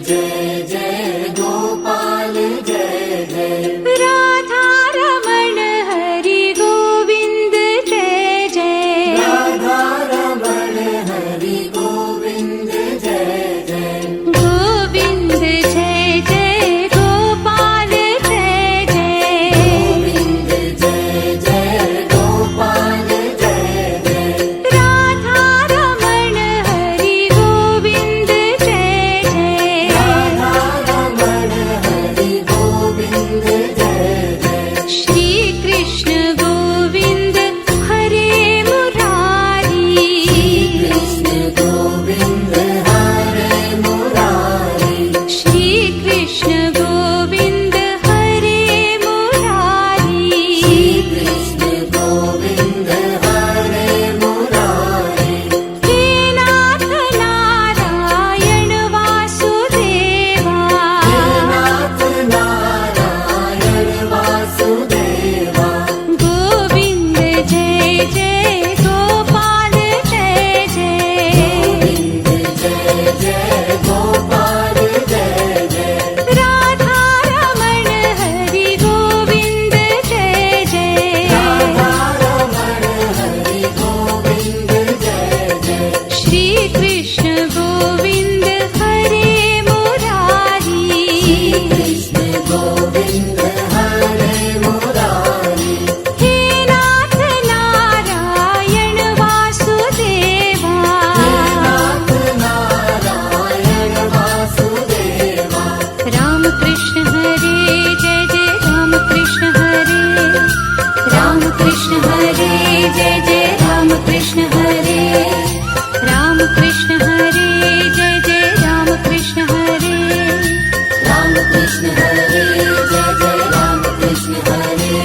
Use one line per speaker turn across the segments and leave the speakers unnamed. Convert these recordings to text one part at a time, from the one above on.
जय जय गोपाल जय जय
राधा रमण हरि गोविंद जय जय
राधा रमण हरि गोविंद जय जय
गोविंद जय जय गोपाल जय जय
गोविंद जय जय गोपाल जय जय
राधा रमण हरि गोविंद जय जय
राधा रमण हरि गोविंद जय जय
श्री कृष्ण गोविंद हरे मुरारी
कृष्ण गोविंद हरे मुरारी
श्री कृष्ण गोविंद हरे मुरारी
कृष्ण गोविंद हरे मुरारी
हे नाथ नारायण वासुदेवा
नाथ नारायण वासुदेवा
गोविंद जय जय गोपाल जय जय
गोविंद जय जय गोपाल जय जय
राधा रमण हरि गोविंद जय जय
राधा रमण हरि गोविंद जय जय
श्री कृष्ण गोविंद हरे मुरारी
कृष्ण गोविंद हरे मुरारी
हे नाथ नारायण वासुदेवा
नाथ नारायण वासुदेवा
राम कृष्ण हरे जय जय राम कृष्ण हरे राम कृष्ण हरे जय जय राम कृष्ण हरे राम कृष्ण हरे जय जय राम कृष्ण हरे
राम कृष्ण हरे जय जय राम कृष्ण हरे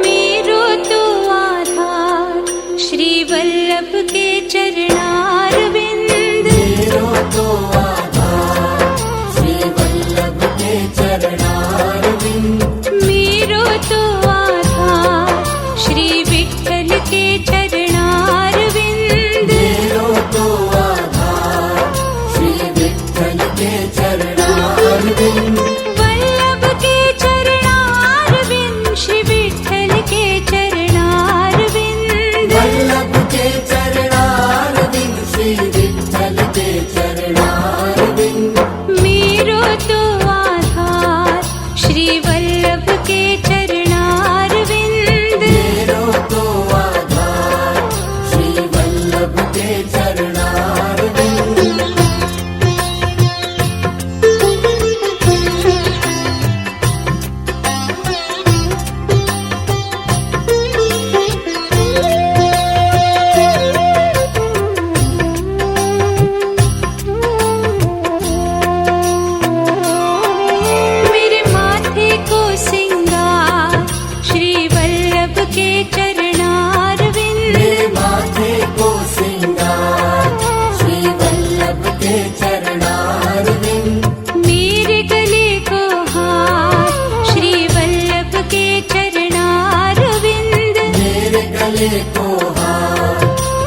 मेरो तो आधार श्री वल्लभ के चरणार बिंद
मेरो तो आधार श्री वल्लभ के चरणारविंद
मेरो तो आधार श्री विठ्ठल के चरणार बिंद
मेरो तो आधार श्री विठ्ठल के चरणारविंद
वल्लभ के चरणार बिंद श्री विठ्ठल के चरणार बिंद
वल्लभ के चरणारविंद श्री विठ्ठल के चरणारविंद
मेरो तो आधार श्री वल्लभ के चरणार बिंद
मेरो तो आधार श्री वल्लभ के चरणारविंद
मेरे माथे को सिंगार श्री वल्लभ के चरणार बिंद
मेरे माथे को सिंगार श्री वल्लभ के चरणारविंद
मेरे गले को हार श्री वल्लभ के चरणार बिंद
मेरे गले को हार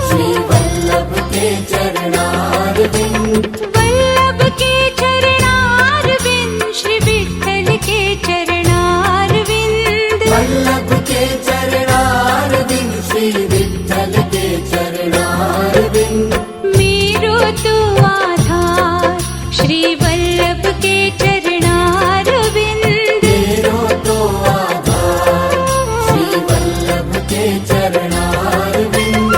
श्री वल्लभ के चरणारविंद
वल्लभ के चरणार बिंद श्री विठ्ठल के चरणार बिंद
वल्लभ के चरणारविंद श्री विठ्ठल के चरणारविंद
मेरो तो आधार श्री वल्लभ के चरणार बिंद
मेरो तो आधार श्री वल्लभ के चरणारविंद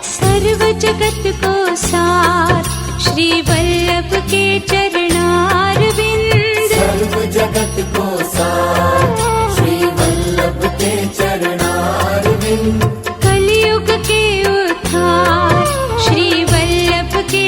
सर्व जगत को सार श्री वल्लभ के चरणार बिंद
सर्व जगत को सार श्री वल्लभ के चरणारविंद
कलयुग के उद्धार श्री वल्लभ के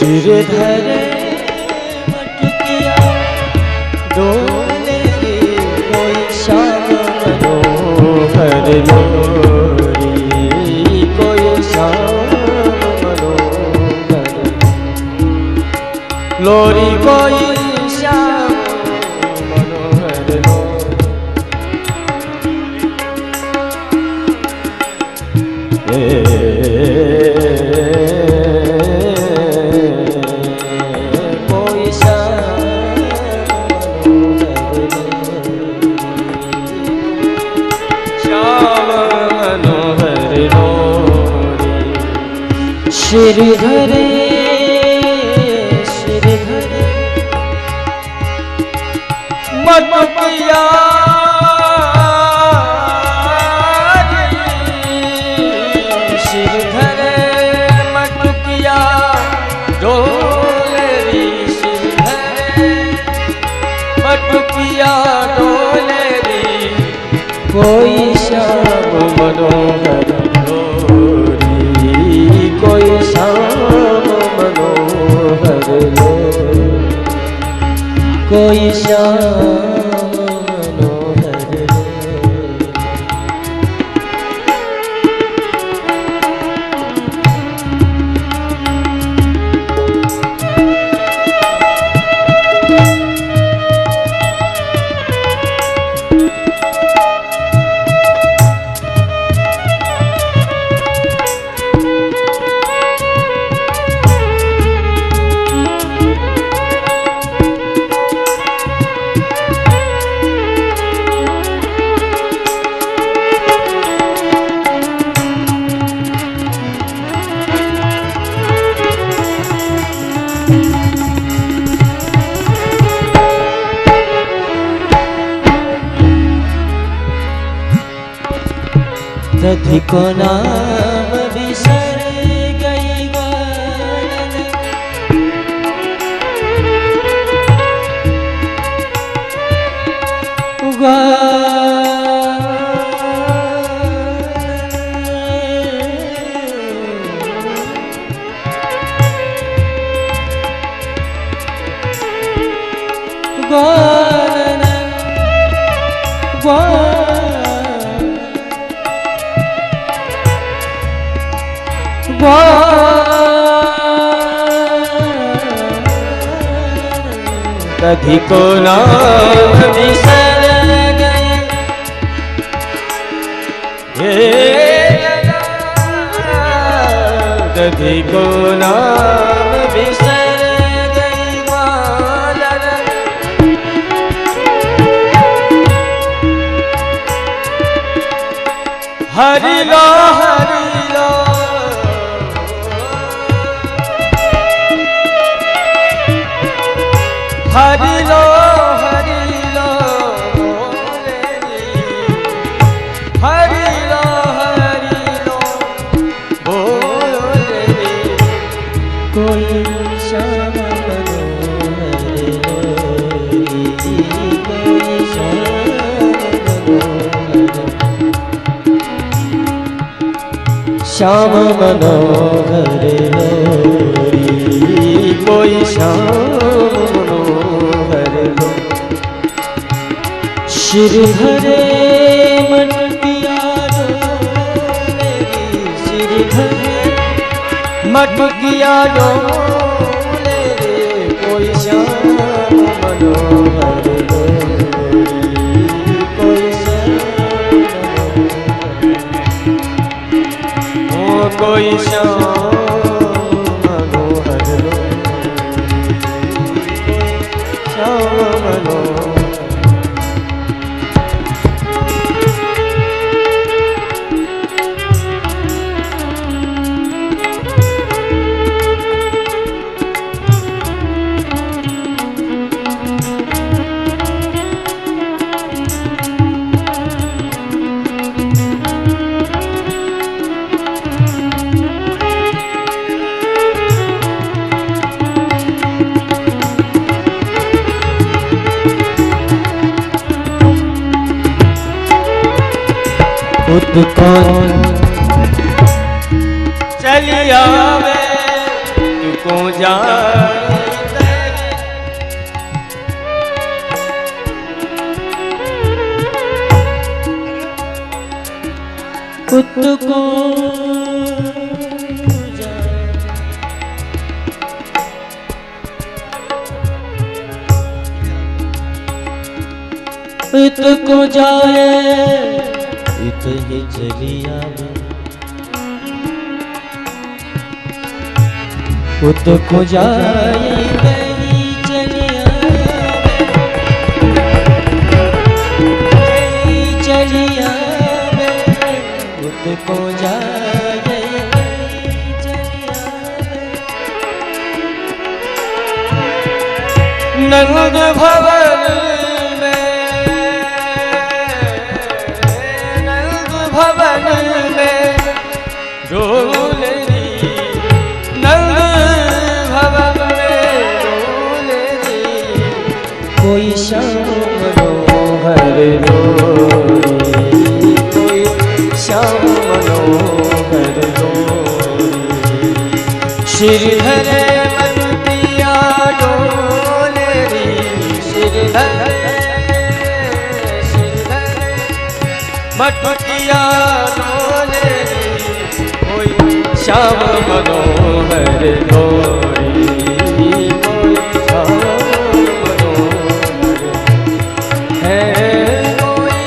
श्रीधर मटकिया डोले रे कोई श्याम मनोहर लोरी कोई श्याम मनोहर लोरी कोई श्याम मनोहर कोई श्याम मनोहर लोरी श्रीधर मटकिया श्रीधर मटकिया डोले री श्रीधर मटकिया डोले री कोई श्याम मनोहर लोरी कोई श्याम मनोहर लोरी कोई श्याम दधि को नाम बिसर गई दधि को नाम बिसर गए दधि को नाम बिसर गई हरि लो हरि लो हरि लो हरि लो हरि लो हरि लो बोले रे कोई श्याम मनोहर लोरी कोई श्याम मनोहर लोरी कोई श्याम श्रीधर मटकिया डोले रे श्रीधर मटकिया डोले रे कोई श्याम मनोहर लोरी कोई श्याम कोई श्याम मनोहर लोरी श्याम मनोहर कौन चलिया वे को जाए पुत को इत को जाए इत ही चलिया पुत को जाए ही चलिया चलिया पुत को जाए चलिया नंद भवन भवन में डोलरी नंद भवन में डोलरी कोई श्याम मनोहर डोरी कोई श्याम मनोहर डोरी श्रीधर मतिया डोलरी श्रीधर मटकिया डोले कोई श्याम मनोहर डोरी कोई श्याम मनोहर है कोई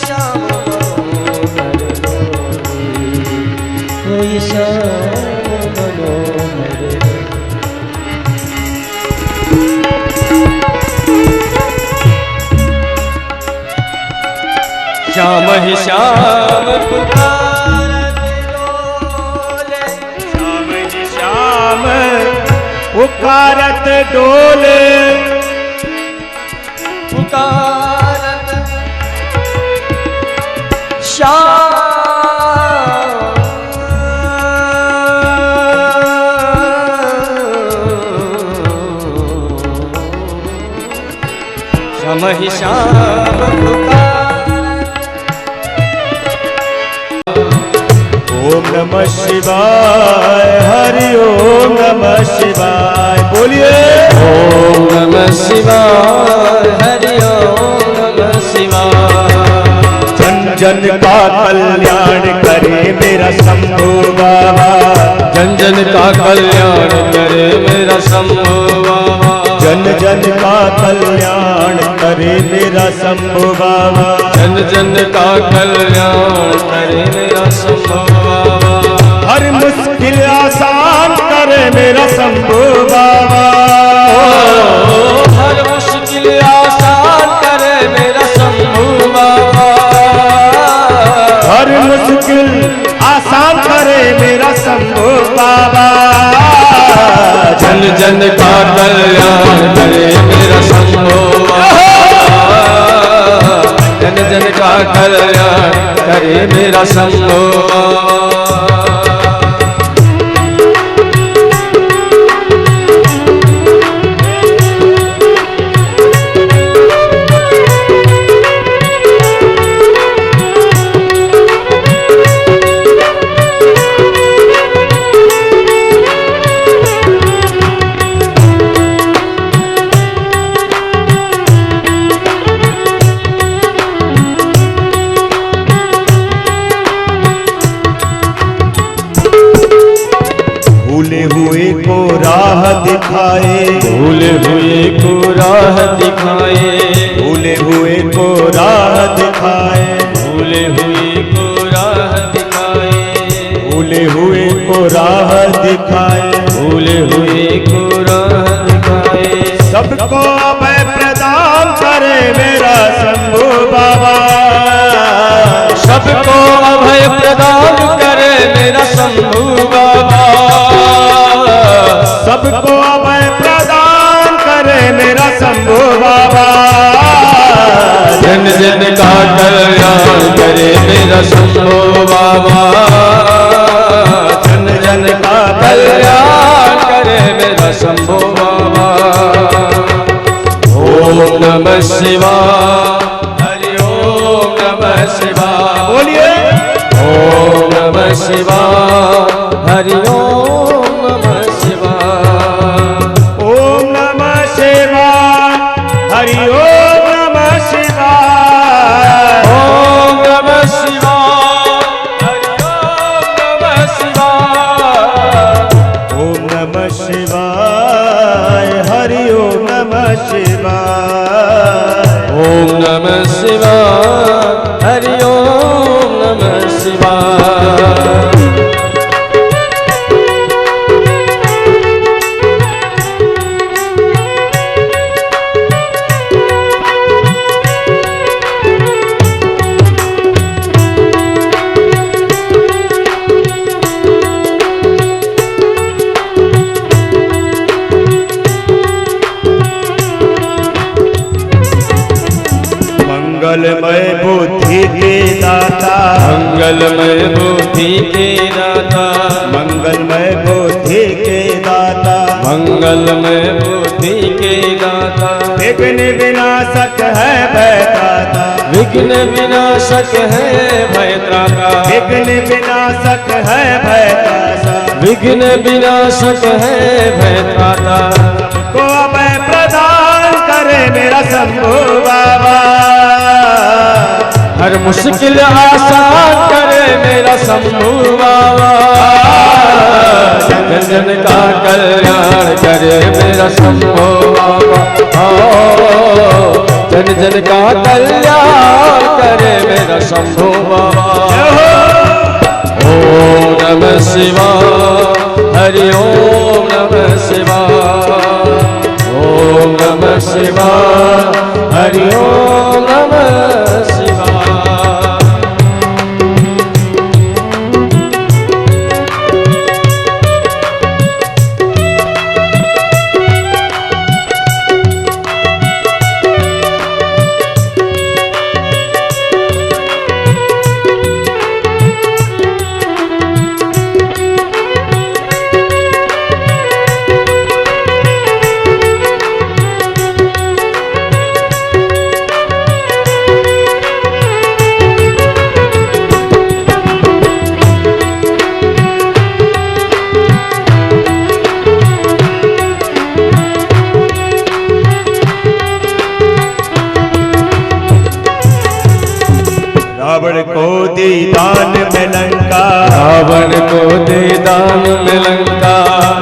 श्याम मनोहर डोरी कोई श्याम मनोहर श्याम ही श्याम पुकारत डोले श्याम ही श्याम पुकारत डोले पुकारत श्याम श्याम ही श्याम पुकारत
ओम नमः शिवाय हरि ओम नमः शिवाय बोलिए
ओम नमः शिवाय हरि ओम नमः शिवाय
जन जन का कल्याण करे मेरा शंभू बाबा
जन जन का कल्याण करे मेरा शंभू बाबा
जन जन का कल्याण करे मेरा शंभू बाबा
जन जन का कल्याण करे मेरा शंभू बाबा
हर मुश्किल आसान करे मेरा शंभू बाबा
हर मुश्किल आसान करे मेरा शंभू बाबा
हर मुश्किल आसान करे मेरा शंभू बाबा
जन जन का कल्याण करे मेरा शंभू बाबा जन जन का कल्याण करे मेरा शंभू बाबा
भूले हुए को राह दिखाए
भूले हुए को राह दिखाए
भूले हुए को राह दिखाए
भूले हुए को राह दिखाए
भूले हुए को राह दिखाए
भूले हुए को राह दिखाए
सबको अभय प्रदान करे मेरा शंभू बाबा
सबको अभय प्रदान करे मेरा शंभू बाबा
सबको अभय प्रदान करे मेरा शंभू बाबा
जन जन का कल्याण करे मेरा शंभू बाबा जन जन का कल्याण करे मेरा शंभू बाबा ओम नमः शिवाय हरि ओम नमः शिवाय
बोलिए
ओम नमः शिवाय हरि ओम नमः शिवाय मंगलमय बुद्धि के दाता,
मंगलमय बुद्धि के दाता,
मंगलमय बुद्धि के दाता,
विघ्न विनाशक है भयत्राता,
विघ्न विनाशक है भयत्राता,
विघ्न विनाशक है भयत्राता,
विघ्न विनाशक है भयत्राता।
को अभय प्रदान करे मेरा शंभु बाबा,
हर मुश्किल आसान करे मेरा शंभु बाबा, जन जन का कल्याण करे मेरा शंभु बाबा, जन जन का कल्याण करे मेरा शंभु बाबा। ओम नमः शिवाय, हरि ओम नमः शिवाय, ओम नमः शिवाय, हरि ओम नमः शिवाय।
रावण को दी दान में लंका,
रावण को दे दान में लंका,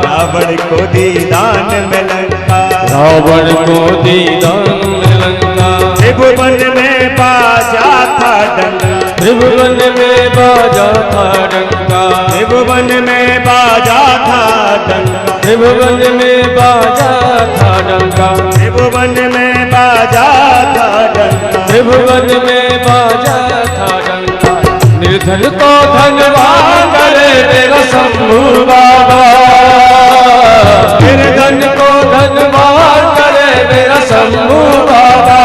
रावण को दी दान में लंका,
रावण को दी दान में लंका,
त्रिभुवन में बाजा था डंका,
त्रिभुवन में बाजा था डंका,
त्रिभुवन में बाजा था डंका,
त्रिभुवन में बाजा था डंका,
त्रिभुवन में बाजा था डंका,
त्रिभुवन में बाजा था डंका। निर्धन को धनवान करे मेरा शंभु बाबा, निर्धन को धनवान करे मेरा शंभु बाबा,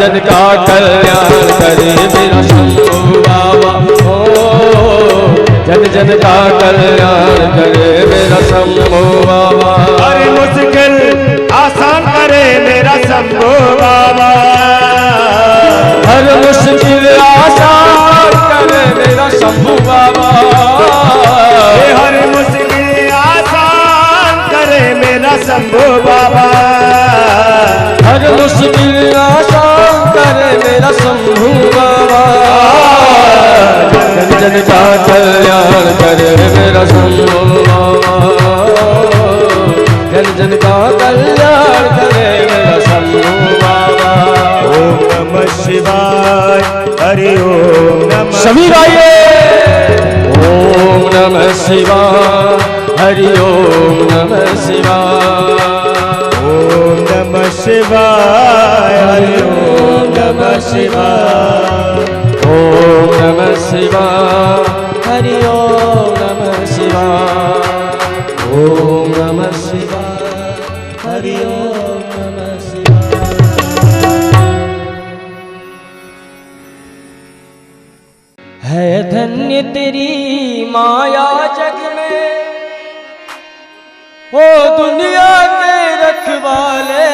जन का कल्याण करे मेरा शंभु बाबा, ओ जन जन का कल्याण करे मेरा शंभु बाबा।
हर मुश्किल आसान करे मेरा शंभु बाबा,
हर मुश्किल आसान करे मेरा शंभु बाबा,
हर मुश्किल आसान करे मेरा शंभु बाबा,
हर मुश्किल आसान करे मेरा शंभु बाबा, जन जन का कल्याण करे मेरा शंभु बाबा, जन जन का कल्याण करे मेरा शंभु बाबा।
ओम नमः शिवाय, हरि ओम नमः
सभी गाइए। ओम नमः शिवाय, हरि ओम नमः शिवाय,
ओम नमः शिवाय, हरि ओम नमः शिवाय,
ओम नमः शिवाय, हरि ओम नमः शिवाय, ओम नमः शिवाय, हरि ओम नमः शिवाय। है धन्य तेरी माया जग में, ओ दुनिया के रखवाले,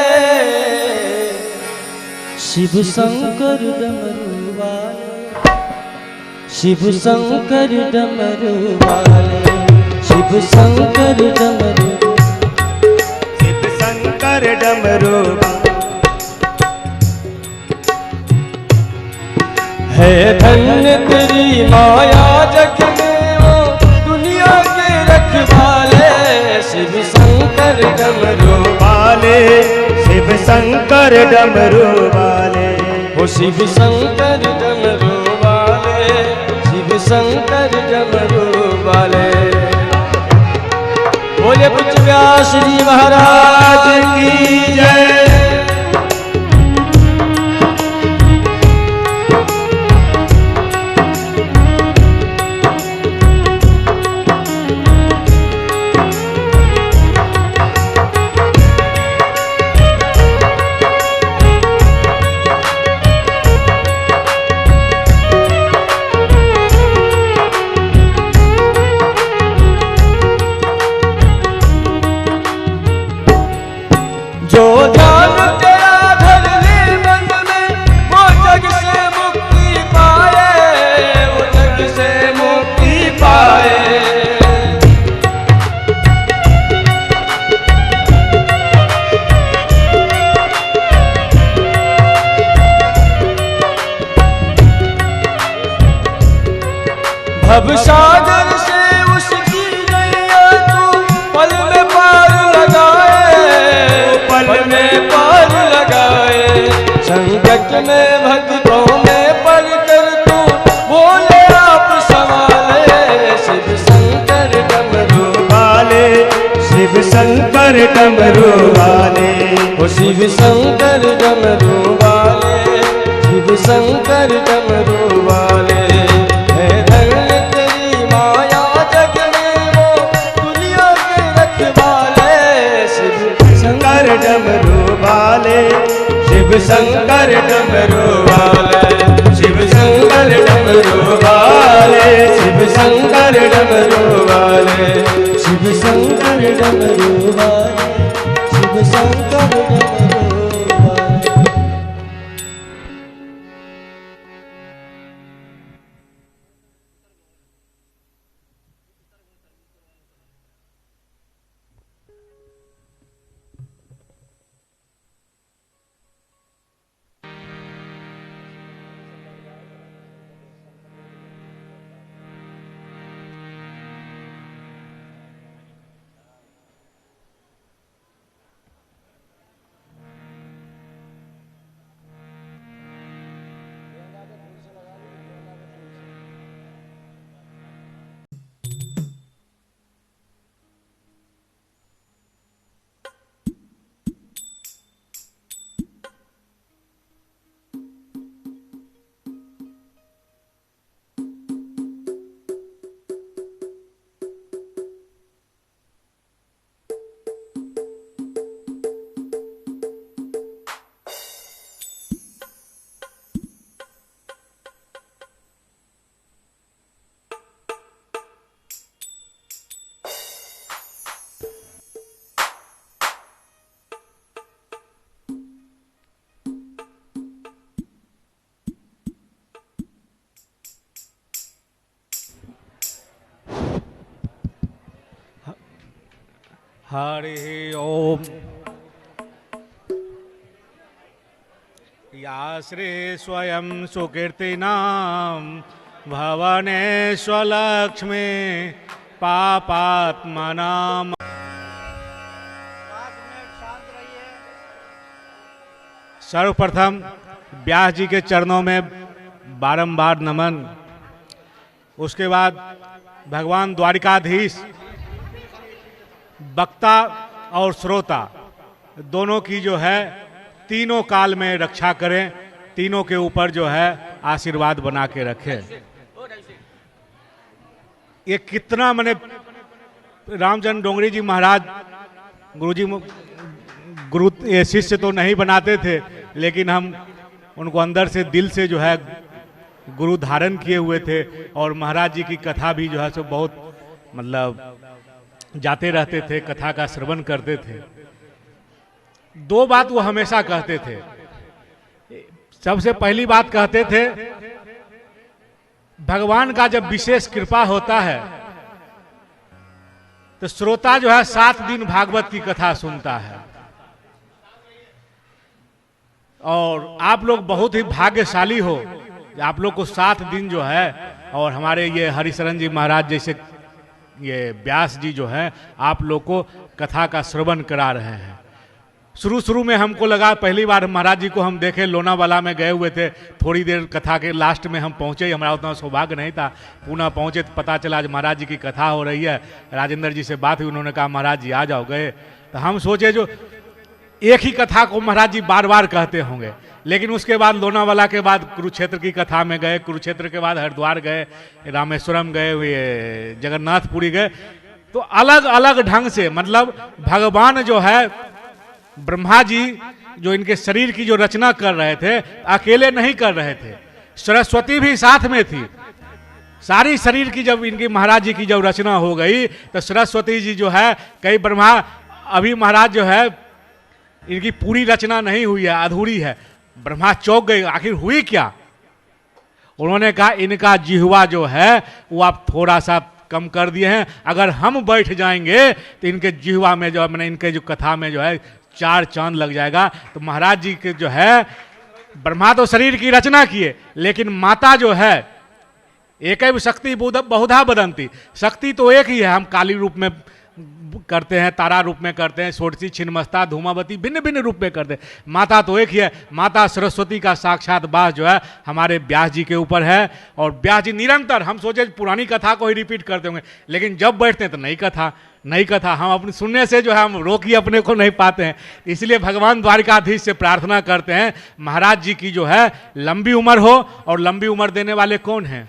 शिव शंकर डमरू वाले, शिव शंकर डमरू वाले, शिव शंकर डमरू,
शिव शंकर डमरू,
है धन्य तेरी माया जग में, ओ दुनिया के रखवाले, शिव शंकर डमरू
वाले, शिव शंकर डमरू वाले,
ओ शिव शंकर डमरू वाले, शिव शंकर डमरू वाले। बोले कुछ व्यास जी महाराज की जय। भव सागर से उसकी नैया तू पल में पार लगाए, पल में पार लगाए। संकट में भक्तों में पड़कर तू बोले आप संभाले, शिव शंकर डमरू
वाले, शिव शंकर डमरू वाले,
ओ शिव शंकर डमरू वाले, शिव शंकर डमरू वाले। है धन्य तेरी माया जग में वो दुनिया के रखवाले, शिव
शंकर डमरू वाले, शिव शंकर डमरू वाले,
शिव शंकर डमरू वाले, शिव शंकर डमरू वाले, शिव शंकर डमरू वाले, शिव शंकर डमरू वाले।
हरि ओम। या श्री स्वयं सुकीर्तिनां भवनेश्वलक्ष्मी पापात्मनां। सर्वप्रथम व्यास जी के चरणों में बारंबार नमन। उसके बाद भगवान द्वारिकाधीश वक्ता और श्रोता दोनों की जो है तीनों काल में रक्षा करें, तीनों के ऊपर जो है आशीर्वाद बना के रखें। ये कितना मैंने रामचंद्र डोंगरी जी महाराज गुरु ये शिष्य तो नहीं बनाते थे, लेकिन हम उनको अंदर से दिल से जो है गुरु धारण किए हुए थे। और महाराज जी की कथा भी जो है सो बहुत मतलब जाते रहते थे, कथा का श्रवण करते थे। दो बात वो हमेशा कहते थे। सबसे पहली बात कहते थे, भगवान का जब विशेष कृपा होता है तो श्रोता जो है 7 दिन भागवत की कथा सुनता है। और आप लोग बहुत ही भाग्यशाली हो, आप लोग को 7 दिन जो है, और हमारे ये हरिशरण जी महाराज जैसे ये व्यास जी जो हैं आप लोग को कथा का श्रवण करा रहे हैं। शुरू में हमको लगा, पहली बार महाराज जी को हम देखे लोनावाला में गए हुए थे, थोड़ी देर कथा के लास्ट में हम पहुंचे, हमारा उतना सौभाग्य नहीं था। पुनः पहुंचे तो पता चला आज महाराज जी की कथा हो रही है। राजेंद्र जी से बात हुई, उन्होंने कहा महाराज जी आ जाओ। गए तो हम सोचे जो एक ही कथा को महाराज जी बार बार कहते होंगे, लेकिन उसके बाद लोनावाला के बाद कुरुक्षेत्र की कथा में गए, कुरुक्षेत्र के बाद हरिद्वार गए, रामेश्वरम गए, जगन्नाथपुरी गए। तो अलग अलग ढंग से मतलब भगवान जो है ब्रह्मा जी जो इनके शरीर की जो रचना कर रहे थे अकेले नहीं कर रहे थे, सरस्वती भी साथ में थी। सारी शरीर की जब इनकी महाराज जी की जब रचना हो गई तो सरस्वती जी जो है कई ब्रह्मा, अभी महाराज जो है इनकी पूरी रचना नहीं हुई है, अधूरी है। ब्रह्मा चौंक गए, आखिर हुई क्या। उन्होंने कहा इनका जिह्वा जो है वो आप थोड़ा सा कम कर दिए हैं, अगर हम बैठ जाएंगे तो इनके जिह्वा में जो मैंने इनके जो कथा में जो है 4 चांद लग जाएगा। तो महाराज जी के जो है ब्रह्मा तो शरीर की रचना किए, लेकिन माता जो है एकैव शक्ति बहुधा बदंती, शक्ति तो एक ही है। हम काली रूप में करते हैं, तारा रूप में करते हैं, षोडशी, छिन्नमस्ता, धूमावती, भिन्न भिन्न रूप में करते हैं। माता तो एक ही है। माता सरस्वती का साक्षात वास जो है हमारे व्यास जी के ऊपर है। और व्यास जी निरंतर, हम सोचे पुरानी कथा को ही रिपीट करते होंगे, लेकिन जब बैठते हैं तो नई कथा हम अपने सुनने से जो है हम रोक ही अपने को नहीं पाते हैं। इसलिए भगवान द्वारिकाधीश से प्रार्थना करते हैं महाराज जी की जो है लंबी उम्र हो। और लंबी उम्र देने वाले कौन हैं?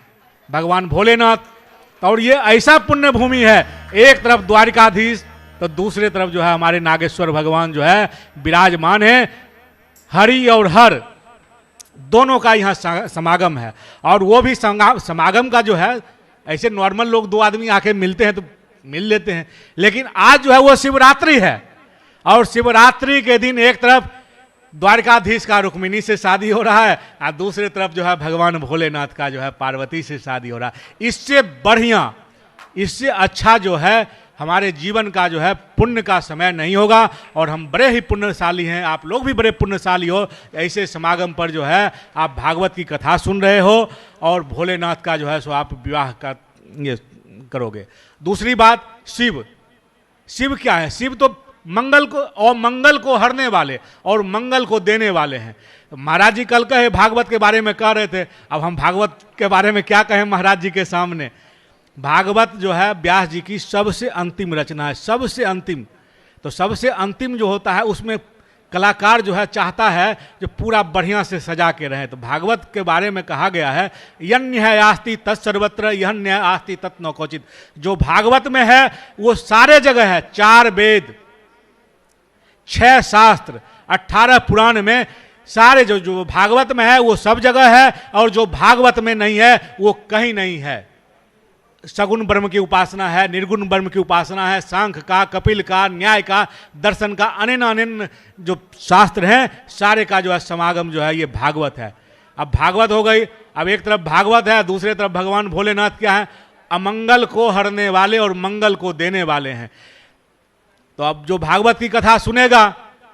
भगवान भोलेनाथ। और ये ऐसा पुण्य भूमि है, एक तरफ द्वारिकाधीश तो दूसरे तरफ जो है हमारे नागेश्वर भगवान जो है विराजमान है। हरि और हर दोनों का यहाँ समागम है। और वो भी समागम का जो है, ऐसे नॉर्मल लोग दो आदमी आके मिलते हैं तो मिल लेते हैं, लेकिन आज जो है वो शिवरात्रि है। और शिवरात्रि के दिन एक तरफ द्वारकाधीश का रुक्मिणी से शादी हो रहा है और दूसरी तरफ जो है भगवान भोलेनाथ का जो है पार्वती से शादी हो रहा है। इससे बढ़िया, इससे अच्छा जो है हमारे जीवन का जो है पुण्य का समय नहीं होगा। और हम बड़े ही पुण्यशाली हैं, आप लोग भी बड़े पुण्यशाली हो। ऐसे समागम पर जो है आप भागवत की कथा सुन रहे हो और भोलेनाथ का जो है सो आप विवाह का ये करोगे। दूसरी बात, शिव क्या है? शिव तो मंगल को और मंगल को हरने वाले और मंगल को देने वाले हैं। तो महाराज जी कल कहे भागवत के बारे में कह रहे थे, अब हम भागवत के बारे में क्या कहें महाराज जी के सामने। भागवत जो है व्यास जी की सबसे अंतिम रचना है, सबसे अंतिम। तो सबसे अंतिम जो होता है उसमें कलाकार जो है चाहता है जो पूरा बढ़िया से सजा के रहे। तो भागवत के बारे में कहा गया है यन्य है आस्ति तत्सर्वत्र यन्य है आस्ति तत् न क्वचित। जो भागवत में है वो सारे जगह है, 4 वेद, 6 शास्त्र, 18 पुराण में सारे जो भागवत में है वो सब जगह है। और जो भागवत में नहीं है वो कहीं नहीं है। सगुण ब्रह्म की उपासना है, निर्गुण ब्रह्म की उपासना है, सांख्य का, कपिल का, न्याय का, दर्शन का, अनेन जो शास्त्र हैं सारे का जो है समागम जो है ये भागवत है। अब भागवत हो गई, अब एक तरफ भागवत है, दूसरे तरफ भगवान भोलेनाथ क्या है? अमंगल को हरने वाले और मंगल को देने वाले हैं। तो अब जो भागवत की कथा सुनेगा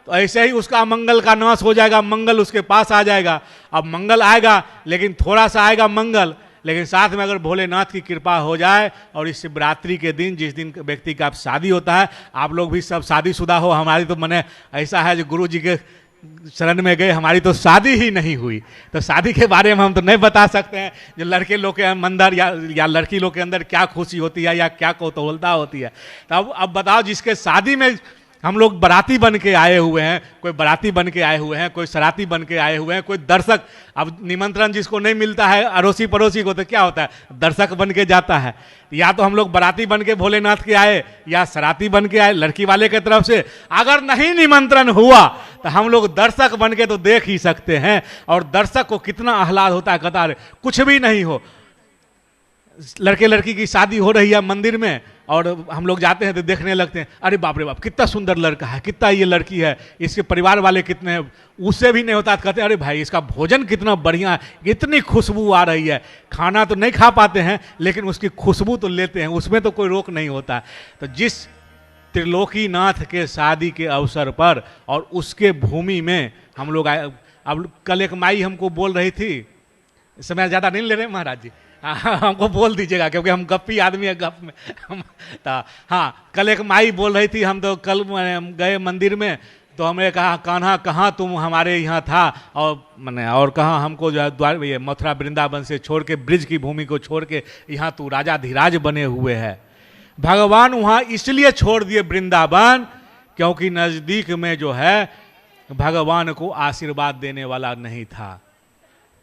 तो ऐसे ही उसका अमंगल का नाश हो जाएगा, मंगल उसके पास आ जाएगा। अब मंगल आएगा लेकिन थोड़ा सा आएगा मंगल, लेकिन साथ में अगर भोलेनाथ की कृपा हो जाए और इस शिवरात्रि के दिन, जिस दिन व्यक्ति का शादी होता है, आप लोग भी सब शादीशुदा हो, हमारी तो मने ऐसा है जो गुरु जी के शरण में गए, हमारी तो शादी ही नहीं हुई। तो शादी के बारे में हम तो नहीं बता सकते हैं जो लड़के लोग के अंदर या लड़की लोग के अंदर क्या खुशी होती है या क्या कौतूहलता होती है। तो अब बताओ, जिसके शादी में हम लोग बाराती बन के आए हुए हैं, कोई बाराती बन के आए हुए हैं, कोई सराती बन के आए हुए हैं, कोई दर्शक। अब निमंत्रण जिसको नहीं मिलता है अड़ोसी पड़ोसी को, तो क्या होता है? दर्शक बन के जाता है। या तो हम लोग बाराती बन के भोलेनाथ के आए या सराती बन के आए लड़की वाले के तरफ से। अगर नहीं निमंत्रण हुआ तो हम लोग दर्शक बन के तो देख ही सकते हैं। और दर्शक को कितना आह्लाद होता है, कतार कुछ भी नहीं हो, लड़के लड़की की शादी हो रही है मंदिर में और हम लोग जाते हैं तो देखने लगते हैं, अरे बाप रे बाप कितना सुंदर लड़का है, कितना ये लड़की है, इसके परिवार वाले कितने हैं। उससे भी नहीं होता तो कहते हैं अरे भाई इसका भोजन कितना बढ़िया है, इतनी खुशबू आ रही है। खाना तो नहीं खा पाते हैं लेकिन उसकी खुशबू तो लेते हैं, उसमें तो कोई रोक नहीं होता। तो जिस त्रिलोकीनाथ के शादी के अवसर पर और उसके भूमि में हम लोग आए। अब कल एक माई हमको बोल रही थी, समय ज़्यादा नहीं ले रहे महाराज जी, हमको बोल दीजिएगा क्योंकि हम गप्पी आदमी है, गप में हाँ, कल एक माई बोल रही थी, हम तो कल गए मंदिर में तो हमने कहा कान्हा कहाँ तुम हमारे यहाँ था, और कहाँ हमको जो है ये मथुरा वृंदावन से छोड़ के, ब्रिज की भूमि को छोड़ के यहाँ तू राजा धीराज बने हुए है। भगवान वहाँ इसलिए छोड़ दिए वृंदावन क्योंकि नज़दीक में जो है भगवान को आशीर्वाद देने वाला नहीं था।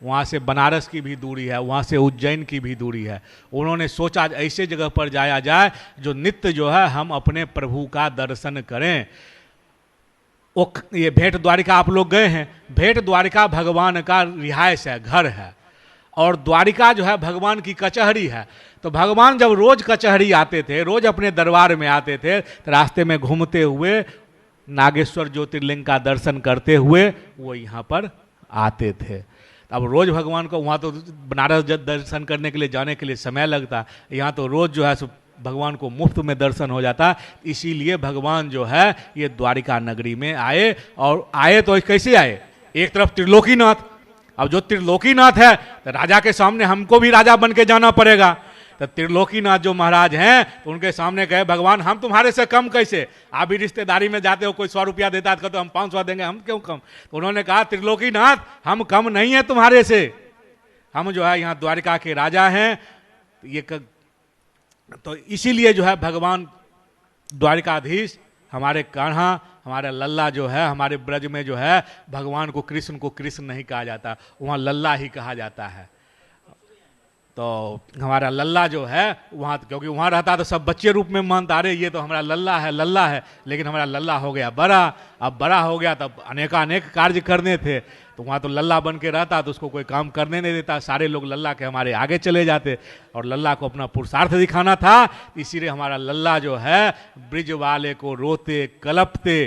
वहाँ से बनारस की भी दूरी है, वहाँ से उज्जैन की भी दूरी है। उन्होंने सोचा ऐसे जगह पर जाया जाए जो नित्य जो है हम अपने प्रभु का दर्शन करें। वो ये भेंट द्वारिका आप लोग गए हैं, भेंट द्वारिका भगवान का रिहायश है, घर है। और द्वारिका जो है भगवान की कचहरी है। तो भगवान जब रोज कचहरी आते थे, रोज अपने दरबार में आते थे, तो रास्ते में घूमते हुए नागेश्वर ज्योतिर्लिंग का दर्शन करते हुए वो यहाँ पर आते थे। अब रोज भगवान को, वहाँ तो बनारस दर्शन करने के लिए जाने के लिए समय लगता, यहाँ तो रोज जो है भगवान को मुफ्त में दर्शन हो जाता। इसीलिए भगवान जो है ये द्वारिका नगरी में आए। और आए तो कैसे आए? एक तरफ त्रिलोकीनाथ अब जो त्रिलोकीनाथ है तो राजा के सामने हमको भी राजा बन के जाना पड़ेगा। तो त्रिलोकीनाथ जो महाराज हैं तो उनके सामने कहे भगवान हम तुम्हारे से कम कैसे, आप भी रिश्तेदारी में जाते हो, कोई 100 रुपया देता है तो हम 500 देंगे, हम क्यों कम। तो उन्होंने कहा त्रिलोकीनाथ हम कम नहीं है तुम्हारे से, हम जो है यहाँ द्वारिका के राजा हैं। तो इसीलिए जो है भगवान द्वारिकाधीश हमारे कान्हा, हमारा लल्ला जो है, हमारे ब्रज में जो है भगवान को कृष्ण नहीं कहा जाता, वहाँ लल्ला ही कहा जाता है। तो हमारा लल्ला जो है वहाँ, क्योंकि वहाँ रहता तो सब बच्चे रूप में मानता, अरे ये तो हमारा लल्ला है, लेकिन हमारा लल्ला हो गया बड़ा, अब बड़ा हो गया तब अनेक कार्य करने थे, तो वहाँ तो लल्ला बन के रहता तो उसको कोई काम करने नहीं देता, सारे लोग लल्ला के हमारे आगे चले जाते, और लल्ला को अपना पुरुषार्थ दिखाना था, इसीलिए हमारा लल्ला जो है ब्रिज वाले को रोते कलपते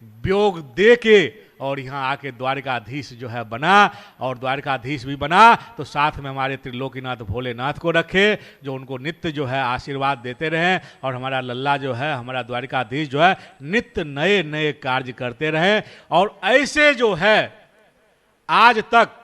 वियोग दे के और यहाँ आके द्वारिकाधीश जो है बना, और द्वारिकाधीश भी बना तो साथ में हमारे त्रिलोकीनाथ भोलेनाथ को रखे जो उनको नित्य जो है आशीर्वाद देते रहें, और हमारा लल्ला जो है, हमारा द्वारिकाधीश जो है नित्य नए नए कार्य करते रहें। और ऐसे जो है आज तक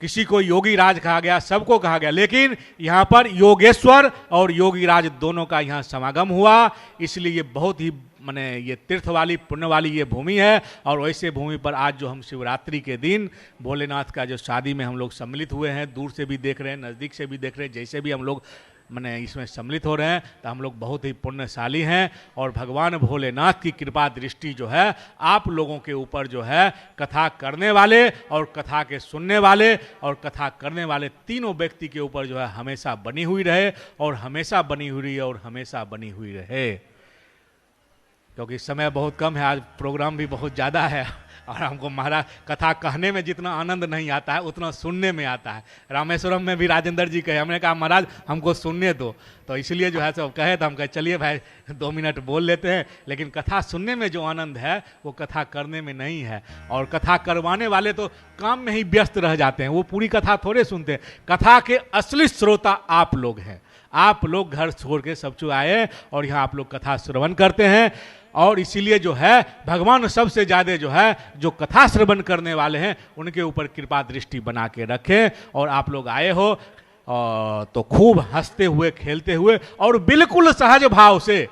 किसी को योगी राज कहा गया, सबको कहा गया, लेकिन यहाँ पर योगेश्वर और योगी राज दोनों का यहाँ समागम हुआ, इसलिए ये बहुत ही माने ये तीर्थ वाली पुण्य वाली ये भूमि है। और वैसे भूमि पर आज जो हम शिवरात्रि के दिन भोलेनाथ का जो शादी में हम लोग सम्मिलित हुए हैं, दूर से भी देख रहे हैं, नज़दीक से भी देख रहे हैं, जैसे भी हम लोग माने इसमें सम्मिलित हो रहे हैं, तो हम लोग बहुत ही पुण्यशाली हैं। और भगवान भोलेनाथ की कृपा दृष्टि जो है आप लोगों के ऊपर जो है कथा करने वाले और कथा के सुनने वाले और कथा करने वाले तीनों व्यक्ति के ऊपर जो है हमेशा बनी हुई रहे, और हमेशा बनी हुई रही और हमेशा बनी हुई रहे। क्योंकि समय बहुत कम है, आज प्रोग्राम भी बहुत ज़्यादा है, और हमको महाराज कथा कहने में जितना आनंद नहीं आता है उतना सुनने में आता है। रामेश्वरम में भी राजेंद्र जी कहे, हमने कहा महाराज हमको सुनने दो, तो इसलिए जो है सब कहे, तो हम कहे चलिए भाई 2 मिनट बोल लेते हैं, लेकिन कथा सुनने में जो आनंद है वो कथा करने में नहीं है। और कथा करवाने वाले तो काम में ही व्यस्त रह जाते हैं, वो पूरी कथा थोड़े सुनते हैं। कथा के असली श्रोता आप लोग हैं, आप लोग घर छोड़ के सब चु आए और यहाँ आप लोग कथा श्रवण करते हैं, और इसीलिए जो है भगवान सबसे ज़्यादा जो है जो कथा श्रवण करने वाले हैं उनके ऊपर कृपा दृष्टि बना के रखें। और आप लोग आए हो तो खूब हंसते हुए खेलते हुए और बिल्कुल सहज भाव से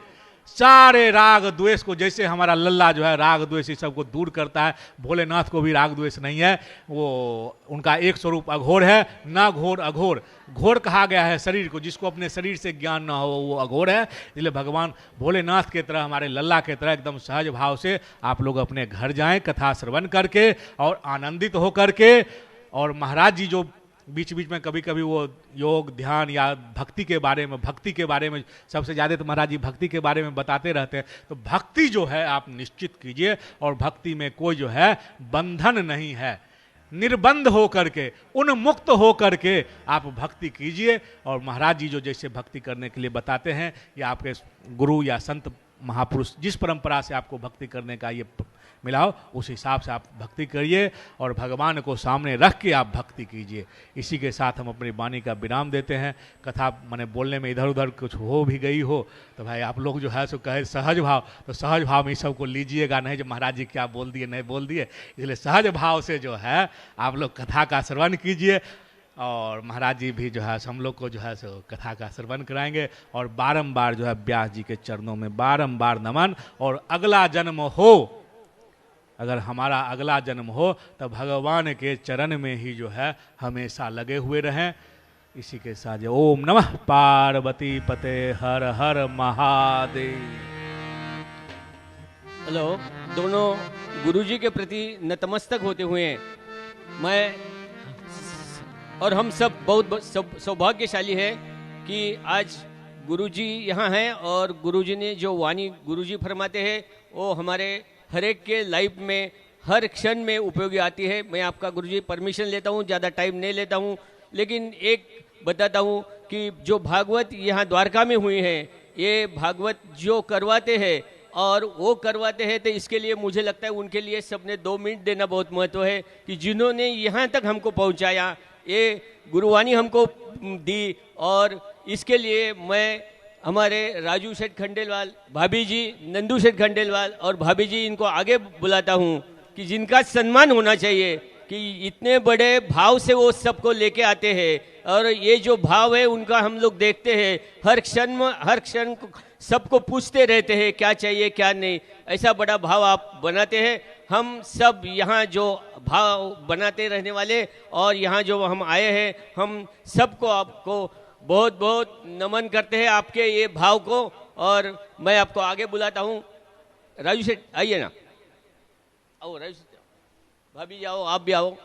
सारे राग द्वेष को, जैसे हमारा लल्ला जो है राग द्वेष इस सबको दूर करता है, भोलेनाथ को भी राग द्वेष नहीं है, वो उनका एक स्वरूप अघोर है, ना घोर अघोर। घोर कहा गया है शरीर को, जिसको अपने शरीर से ज्ञान ना हो वो अघोर है। इसलिए भगवान भोलेनाथ के तरह, हमारे लल्ला के तरह एकदम सहज भाव से आप लोग अपने घर जाएं कथा श्रवण करके और आनंदित होकर के। और महाराज जी जो बीच बीच में कभी कभी वो योग ध्यान या भक्ति के बारे में सबसे ज़्यादा तो महाराज जी भक्ति के बारे में बताते रहते हैं, तो भक्ति जो है आप निश्चित कीजिए, और भक्ति में कोई जो है बंधन नहीं है, निर्बंध हो करके उन्मुक्त हो करके आप भक्ति कीजिए। और महाराज जी जो जैसे भक्ति करने के लिए बताते हैं, या आपके गुरु या संत महापुरुष जिस परंपरा से आपको भक्ति करने का ये मिलाओ उस हिसाब से आप भक्ति करिए और भगवान को सामने रख के आप भक्ति कीजिए। इसी के साथ हम अपनी वाणी का विराम देते हैं। कथा मैंने बोलने में इधर उधर कुछ हो भी गई हो तो भाई आप लोग जो है सो कहे सहज भाव, तो सहज भाव में सबको लीजिएगा, नहीं जो महाराज जी क्या बोल दिए नहीं बोल दिए। इसलिए सहज भाव से जो है आप लोग कथा का श्रवण कीजिए, और महाराज जी भी जो है हम लोग को जो है सो कथा का श्रवण कराएंगे। और बारंबार जो है व्यास जी के चरणों में बारंबार नमन। और अगला जन्म हो, अगर हमारा अगला जन्म हो तो भगवान के चरण में ही जो है हमेशा लगे हुए रहें। इसी के साथ ओम नमः पार्वती पते हर हर महादेव।
हेलो, दोनों गुरुजी के प्रति नतमस्तक होते हुए मैं और हम सब बहुत सौभाग्यशाली है कि आज गुरुजी यहाँ हैं, और गुरुजी ने जो वाणी गुरुजी फरमाते हैं वो हमारे हर एक के लाइफ में हर क्षण में उपयोगी आती है। मैं आपका गुरुजी परमिशन लेता हूँ, ज़्यादा टाइम नहीं लेता हूँ, लेकिन एक बताता हूँ कि जो भागवत यहाँ द्वारका में हुई है, ये भागवत जो करवाते हैं और वो करवाते हैं, तो इसके लिए मुझे लगता है उनके लिए सबने 2 मिनट देना बहुत महत्व है कि जिन्होंने यहाँ तक हमको पहुँचाया, ये गुरुवाणी हमको दी। और इसके लिए मैं हमारे राजू सेठ खंडेलवाल, भाभी जी नंदू सेठ खंडेलवाल और भाभी जी, इनको आगे बुलाता हूँ कि जिनका सम्मान होना चाहिए। कि इतने बड़े भाव से वो सबको लेके आते हैं और ये जो भाव है उनका हम लोग देखते हैं हर क्षण सबको पूछते रहते हैं क्या चाहिए क्या नहीं। ऐसा बड़ा भाव आप बनाते हैं। हम सब यहाँ जो भाव बनाते रहने वाले और यहाँ जो हम आए हैं हम सबको आपको बहुत बहुत नमन करते हैं आपके ये भाव को। और मैं आपको आगे बुलाता हूँ। राजू सेठ आइए ना, आओ राजू सेठ, भाभी जाओ, आप भी आओ।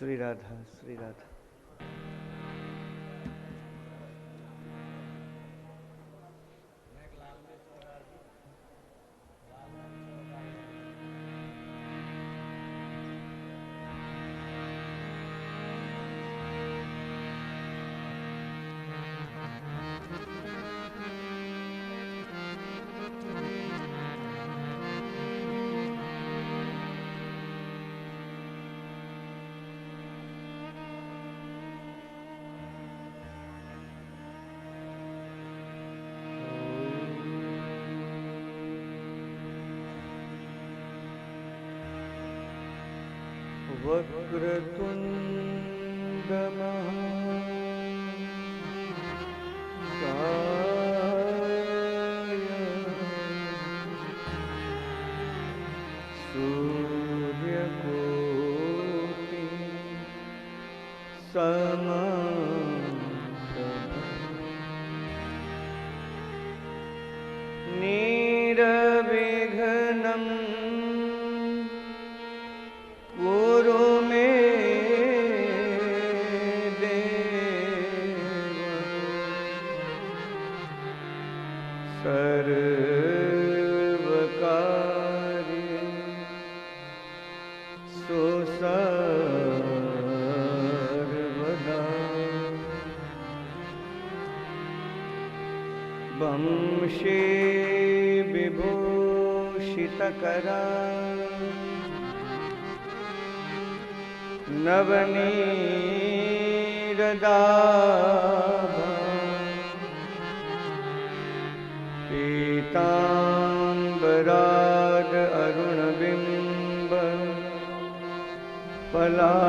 श्री राधा श्री राधा। वक्रतुण्ड महाकाय सूर्यकोटि समप्रभ निर्विघ्नं कुरु मे देव सर्वकार्येषु सर्वदा। वंशे विभूषितकरा नवनीरदाभा पीताम्बराद अरुणबिम्ब पलाधरोष्ठा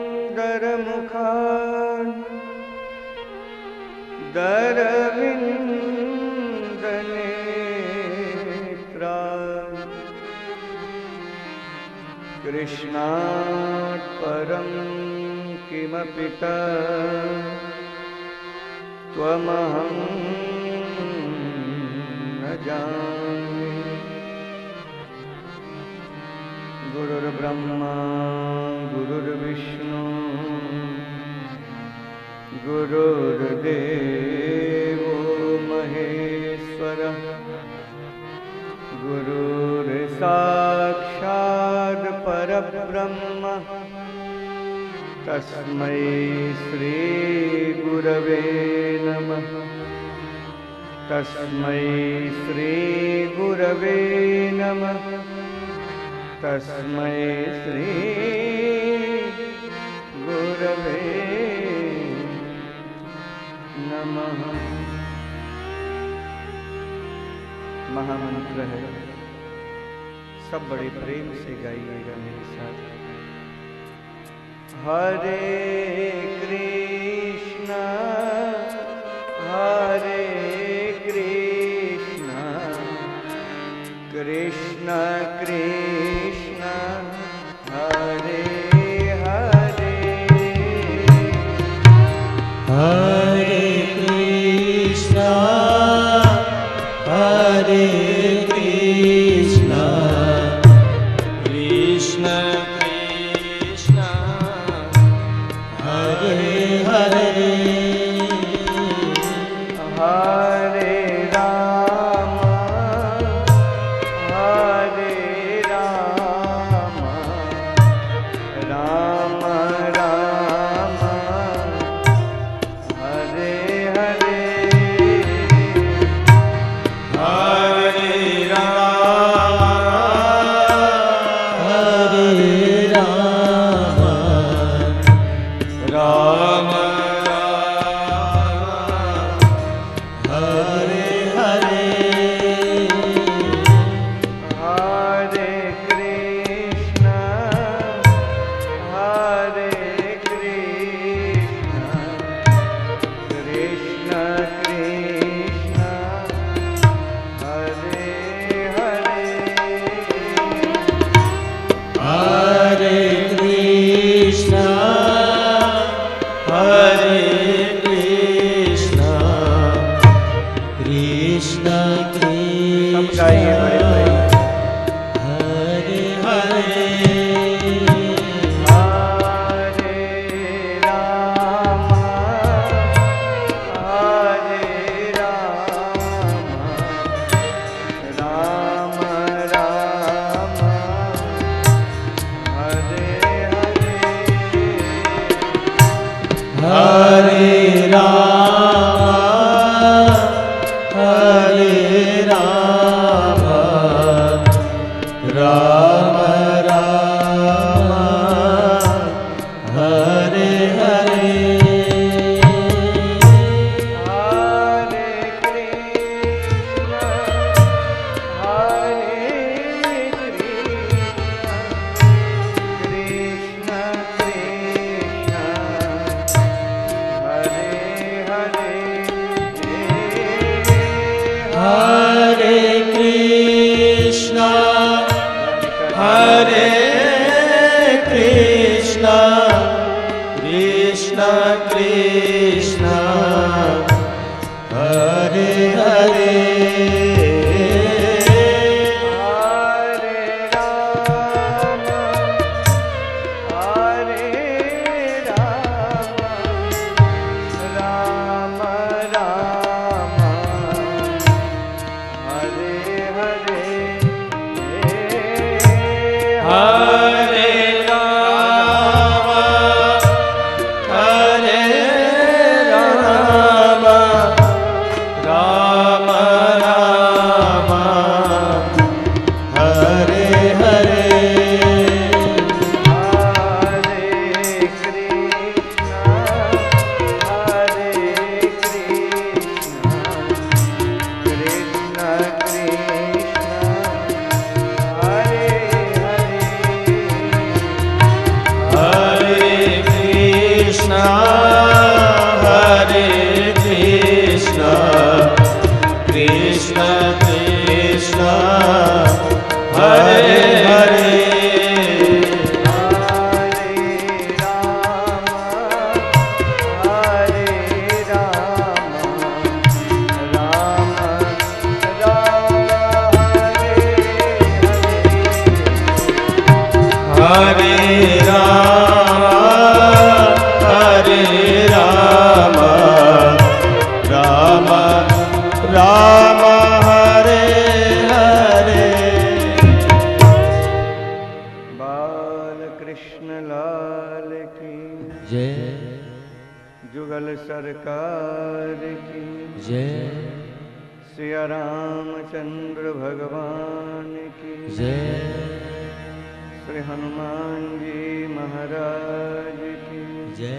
पूर्णेन्दुसुन्दरमुखा दरविन्दनेत्रा कृष्णात् परं किमपि त्वमहं न जाने। गुरुर्ब्रह्मा गुरुर्विष्णु गुरुर्देवो महेश्वरः गुरुर्साक्षात् परब्रह्म
तस्मै श्री गुरवे नमः। तस्मै श्री गुरवे नमः। तस्मै श्री गुरवे नमः। महामंत्र है, सब बड़े प्रेम से गाइएगा मेरे साथ। हरे कृष्णा कृष्ण कृष्ण हरे हरे,
हरे कृष्णा कृष्ण कृष्ण हरे हरे,
हरे राम राम राम हरे हरे,
हरे राम राम हरे हरे,
हरे कृष्ण कृष्ण कृष्ण हरे हरे,
हरे कृष्णा कृष्ण
सब गाइए बड़े भाई।
हरे हरे,
हरे राम राम राम हरे हरे,
हरे राम राम राम हरे हरे,
हरे कृष्ण कृष्ण कृष्ण हरे हरे,
हरे कृष्णा कृष्ण कृष्ण हरे हरे,
हरे राम राम राम हरे हरे,
हरे राम राम राम हरे हरे,
हरे कृष्ण कृष्ण कृष्ण हरे हरे,
हरे कृष्णा कृष्ण कृष्ण हरे हरे,
हरे राम राम राम हरे हरे,
हरे राम राम राम हरे हरे,
बाल कृष्ण लाल की
सिया रामचंद्र भगवान की
जय
श्री हनुमान जी महाराज की
जय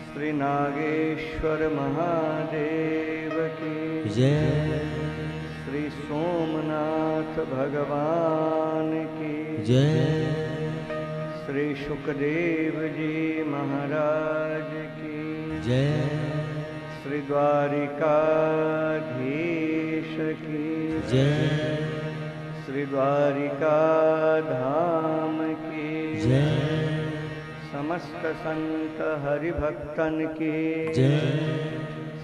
श्री नागेश्वर महादेव की
जय
श्री सोमनाथ भगवान की
जय
श्री सुखदेव जी महाराज की
जय
श्री द्वारिकाधीश की
जय
श्री द्वारिका धाम की
जय
समस्त संत हरिभक्तन की
जय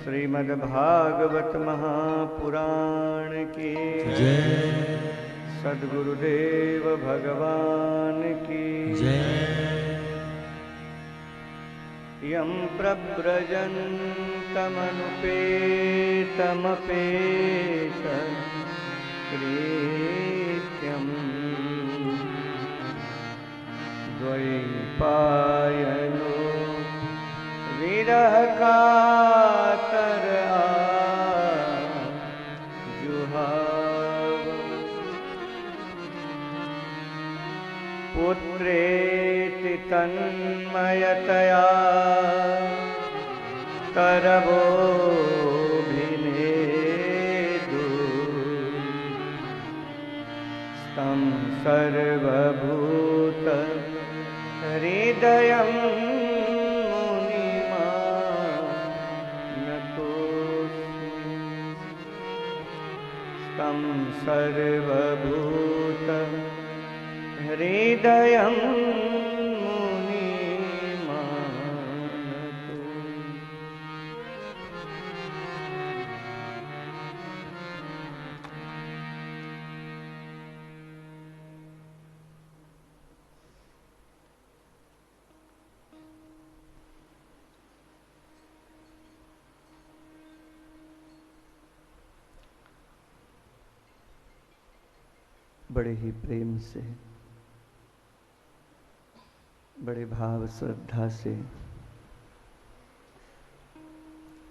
श्रीमद्भागवत महापुराण की
जय
सद्गुरुदेव भगवान की
जय
यं प्रव्रजन्तमनुपेतमपेत कृत्यं द्वैपायनो विरह कातर जुहाव पुत्रेति तन्मयतया करवोभिनेदु तं सर्वभूत हृदयं मुनिमानतोऽस्मि तं सर्वभूत हृदयं मुनिमानतोऽस्मि। बड़े ही प्रेम से, बड़े भाव श्रद्धा से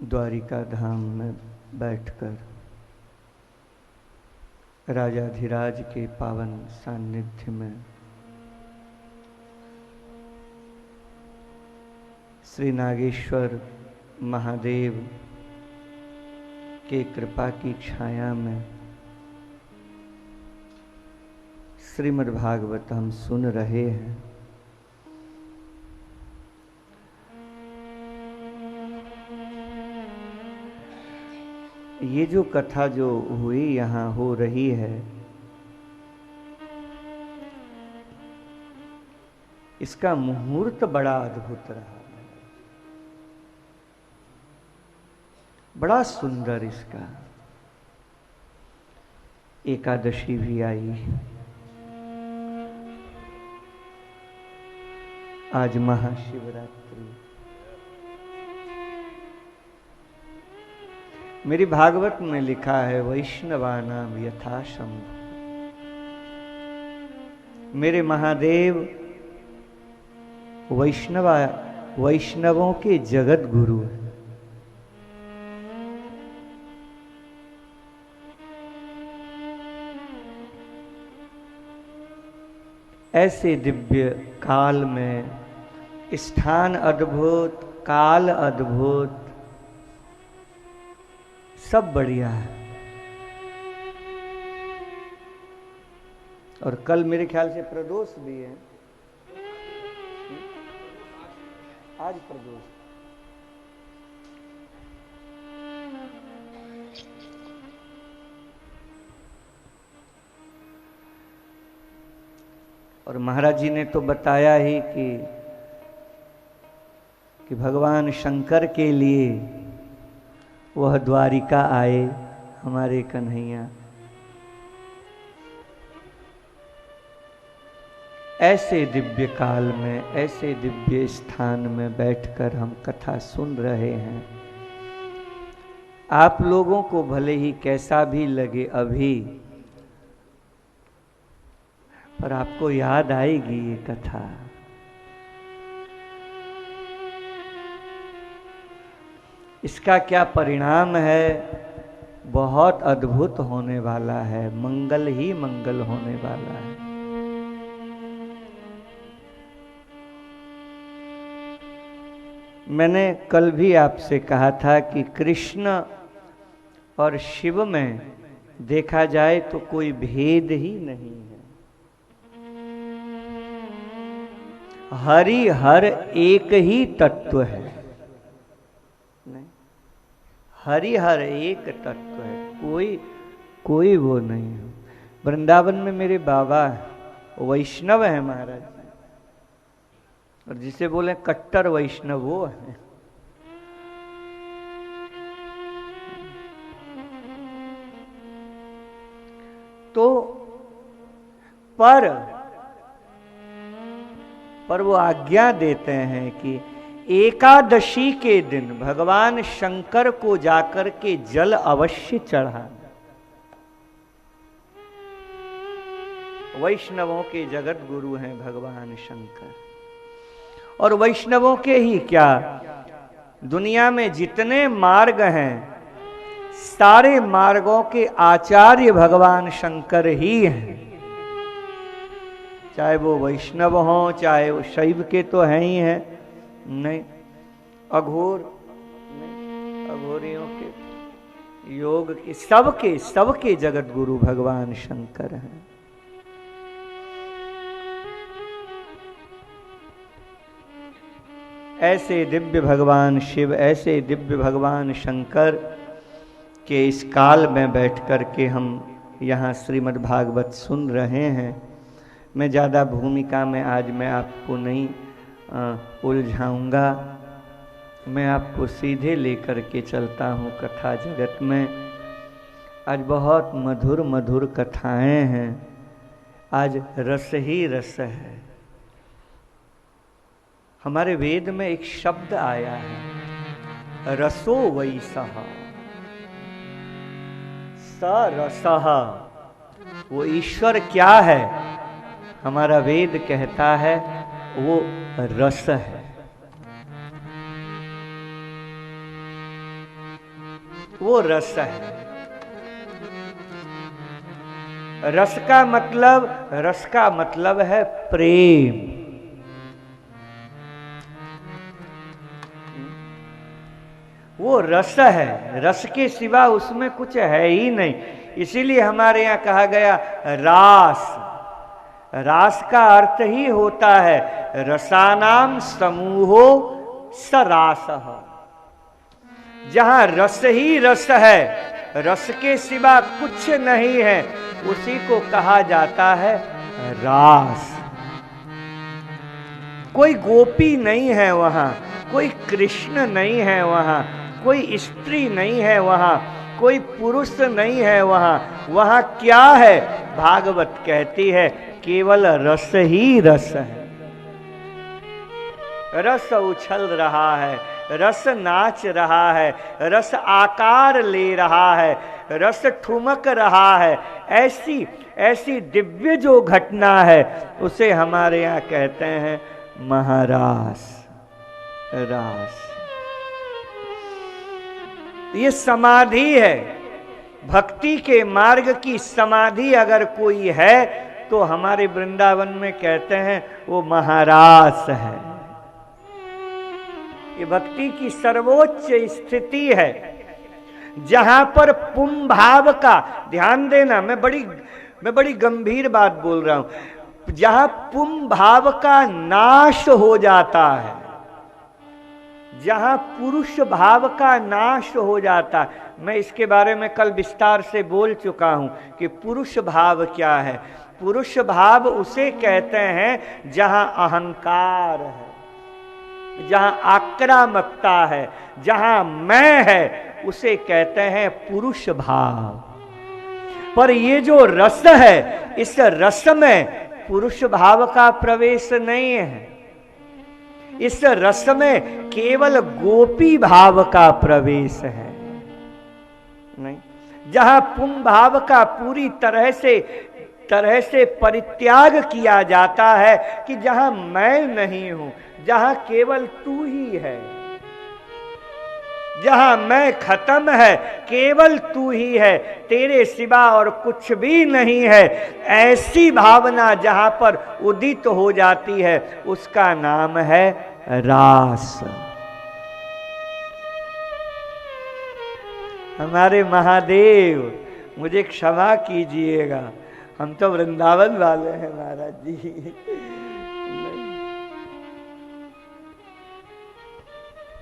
द्वारिका धाम में बैठकर राजाधिराज के पावन सान्निध्य में श्री नागेश्वर महादेव के कृपा की छाया में श्रीमद् भागवत हम सुन रहे हैं। ये जो कथा जो हुई यहाँ हो रही है, इसका मुहूर्त बड़ा अद्भुत रहा, बड़ा सुंदर इसका। एकादशी भी आई, आज महाशिवरात्रि। मेरी भागवत में लिखा है वैष्णवानाम यथा शंभु। मेरे महादेव वैष्णवों के जगत गुरु है। ऐसे दिव्य काल में स्थान अद्भुत, काल अद्भुत, सब बढ़िया है। और कल मेरे ख्याल से प्रदोष भी है, आज प्रदोष। और महाराज जी ने तो बताया ही कि भगवान शंकर के लिए वह द्वारिका आए, हमारे कन्हैया। ऐसे दिव्य काल में, ऐसे दिव्य स्थान में बैठकर हम कथा सुन रहे हैं। आप लोगों को भले ही कैसा भी लगे अभी, पर आपको याद आएगी ये कथा। इसका क्या परिणाम है, बहुत अद्भुत होने वाला है, मंगल ही मंगल होने वाला है। मैंने कल भी आपसे कहा था कि कृष्ण और शिव में देखा जाए तो कोई भेद ही नहीं है। हरि हर एक ही तत्व है, नहीं, हरि हर एक तत्व है, कोई वो नहीं है। वृंदावन में मेरे बाबा वैष्णव है महाराज, और जिसे बोले कट्टर वैष्णव वो है। तो पर वो आज्ञा देते हैं कि एकादशी के दिन भगवान शंकर को जाकर के जल अवश्य चढ़ाना। वैष्णवों के जगत गुरु हैं भगवान शंकर, और वैष्णवों के ही क्या, दुनिया में जितने मार्ग हैं सारे मार्गों के आचार्य भगवान शंकर ही हैं। चाहे वो वैष्णव हों, चाहे वो शैव के तो हैं ही हैं, नहीं अघोर नहीं, अघोरियों के योग के सबके जगत गुरु भगवान शंकर हैं। ऐसे दिव्य भगवान शिव, ऐसे दिव्य भगवान शंकर के इस काल में बैठ कर के हम यहाँ श्रीमद् भागवत सुन रहे हैं। मैं ज़्यादा भूमिका में आज मैं आपको नहीं उलझाऊंगा, मैं आपको सीधे लेकर के चलता हूँ कथा जगत में। आज बहुत मधुर मधुर कथाएं हैं, आज रस ही रस है। हमारे वेद में एक शब्द आया है, रसो वैसः, स रसः। वो ईश्वर क्या है? हमारा वेद कहता है वो रस है। वो रस है। रस का मतलब है प्रेम। वो रस है, रस के सिवा उसमें कुछ है ही नहीं। इसीलिए हमारे यहाँ कहा गया रास। रास का अर्थ ही होता है रसानाम समूहो सरासः। जहां रस ही रस है, रस के सिवा कुछ नहीं है, उसी को कहा जाता है रास। कोई गोपी नहीं है वहां, कोई कृष्ण नहीं है वहां, कोई स्त्री नहीं है वहां, कोई पुरुष नहीं है वहां। वहां क्या है? भागवत कहती है केवल रस ही रस है। रस उछल रहा है, रस नाच रहा है, रस आकार ले रहा है, रस ठुमक रहा है। ऐसी दिव्य जो घटना है उसे हमारे यहाँ कहते हैं महारास, रास। ये समाधि है, भक्ति के मार्ग की समाधि अगर कोई है तो हमारे वृंदावन में कहते हैं वो महारास है। ये भक्ति की सर्वोच्च स्थिति है, जहां पर पुम भाव का, ध्यान देना, मैं बड़ी गंभीर बात बोल रहा हूं, जहां पुम भाव का नाश हो जाता है, जहां पुरुष भाव का नाश हो जाता है। मैं इसके बारे में कल विस्तार से बोल चुका हूं कि पुरुष भाव क्या है। पुरुष भाव उसे कहते हैं जहां अहंकार है, जहां आक्रामकता है, जहां मैं है, उसे कहते हैं पुरुष भाव। पर ये जो रस है, इस रस में पुरुष भाव का प्रवेश नहीं है। इस रस में केवल गोपी भाव का प्रवेश है। नहीं, जहां पुम भाव का पूरी तरह से परित्याग किया जाता है कि जहां मैं नहीं हूं, जहां केवल तू ही है, जहां मैं खत्म है केवल तू ही है, तेरे सिवा और कुछ भी नहीं है, ऐसी भावना जहां पर उदित हो जाती है उसका नाम है रास। हमारे महादेव, मुझे क्षमा कीजिएगा, हम तो वृंदावन वाले हैं महाराज जी।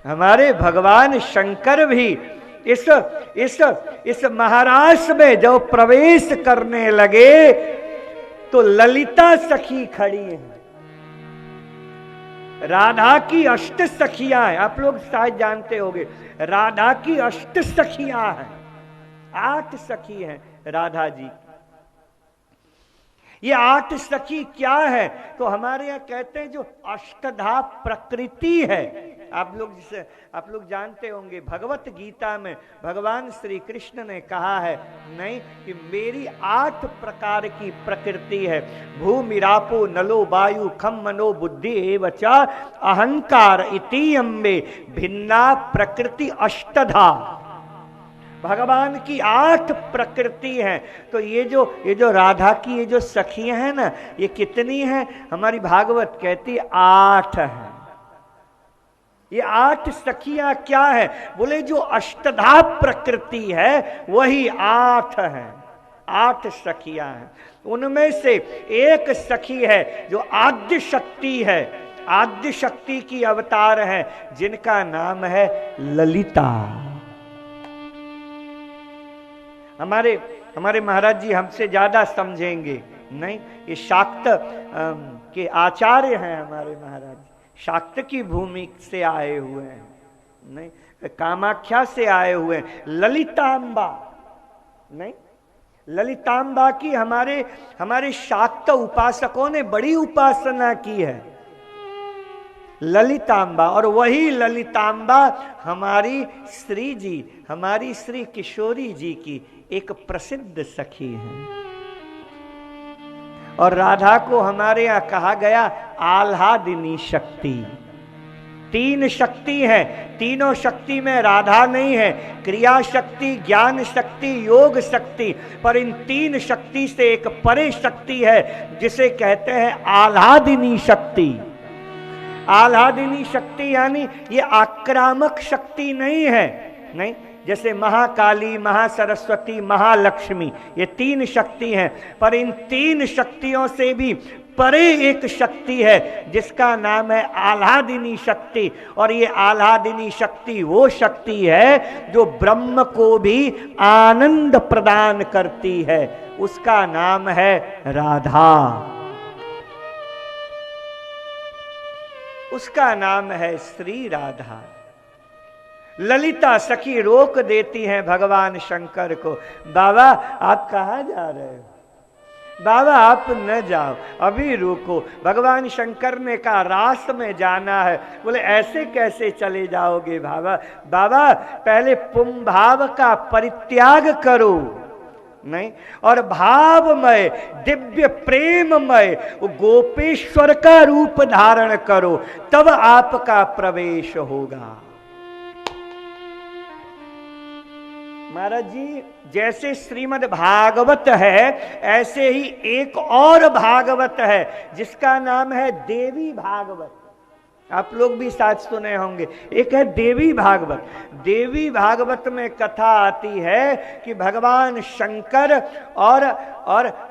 हमारे भगवान शंकर भी इस महाराष्ट्र में जब प्रवेश करने लगे तो ललिता सखी खड़ी हैं। राधा की अष्ट सखियां हैं, आप लोग शायद जानते होंगे, राधा की अष्ट सखियां हैं, 8 सखी हैं राधा जी। ये 8 सखी क्या है? तो हमारे यहाँ कहते हैं जो अष्टधा प्रकृति है। आप लोग जानते होंगे भगवत गीता में भगवान श्री कृष्ण ने कहा है नहीं कि मेरी 8 प्रकार की प्रकृति है, भूमि रापो नलो वायु खम मनो बुद्धि एवच अहंकार इति अम्बे भिन्ना प्रकृति अष्टधा। भगवान की 8 प्रकृति है। तो ये जो राधा की ये जो सखियां हैं ना, ये कितनी हैं? हमारी भागवत कहती 8 है। ये 8 सखियां क्या है? बोले जो अष्टधा प्रकृति है वही 8 है, 8 सखियां हैं। उनमें से एक सखी है जो आद्य शक्ति है, आद्य शक्ति की अवतार है, जिनका नाम है ललिता। हमारे महाराज जी हमसे ज्यादा समझेंगे, नहीं, ये शाक्त के आचार्य हैं हमारे महाराज, शाक्त की भूमि से आए हुए हैं, नहीं, कामाख्या से आए हुए हैं। ललितांबा, नहीं, ललितांबा की हमारे शाक्त उपासकों ने बड़ी उपासना की है, ललितांबा। और वही ललितांबा हमारी श्री जी, हमारी श्री किशोरी जी की एक प्रसिद्ध सखी है। और राधा को हमारे यहां कहा गया आह्लादिनी शक्ति। 3 शक्ति है, तीनों शक्ति में राधा नहीं है, क्रिया शक्ति, ज्ञान शक्ति, योग शक्ति, पर इन 3 शक्ति से एक परे शक्ति है जिसे कहते हैं आह्लादिनी शक्ति। आह्लादिनी शक्ति यानी ये आक्रामक शक्ति नहीं है, नहीं, जैसे महाकाली, महासरस्वती, महालक्ष्मी, ये 3 शक्ति हैं, पर इन 3 शक्तियों से भी परे एक शक्ति है जिसका नाम है आह्लादिनी शक्ति। और ये आह्लादिनी शक्ति वो शक्ति है जो ब्रह्म को भी आनंद प्रदान करती है, उसका नाम है राधा, उसका नाम है श्री राधा। ललिता सखी रोक देती हैं भगवान शंकर को, बाबा आप कहाँ जा रहे हो, बाबा आप न जाओ, अभी रुको। भगवान शंकर ने कहा रास में जाना है। बोले ऐसे कैसे चले जाओगे बाबा, बाबा पहले पुंभाव का परित्याग करो, नहीं, और भावमय दिव्य प्रेममय गोपेश्वर का रूप धारण करो, तब आपका प्रवेश होगा। महाराज जी जैसे श्रीमद् भागवत है ऐसे ही एक और भागवत है जिसका नाम है देवी भागवत। आप लोग भी शायद सुने होंगे, एक है देवी भागवत। देवी भागवत में कथा आती है कि भगवान शंकर और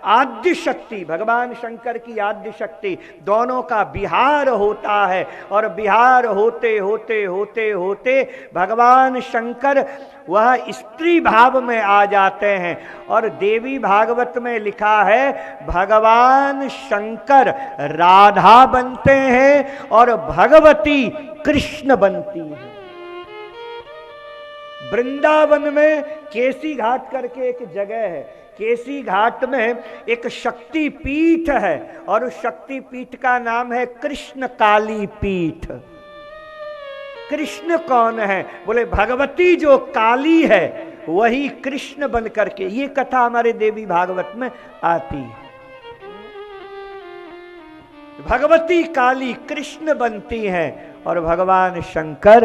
आद्य शक्ति, भगवान शंकर की आद्य शक्ति, दोनों का विहार होता है। और विहार होते होते होते होते भगवान शंकर वह स्त्री भाव में आ जाते हैं। और देवी भागवत में लिखा है भगवान शंकर राधा बनते हैं और भगवती कृष्ण बनती है। वृंदावन में केसी घाट करके एक जगह है, केसी घाट में एक शक्ति पीठ है और उस शक्ति पीठ का नाम है कृष्ण काली पीठ। कृष्ण कौन है? बोले भगवती जो काली है वही कृष्ण बन करके, ये कथा हमारे देवी भागवत में आती है। भगवती काली कृष्ण बनती हैं और भगवान शंकर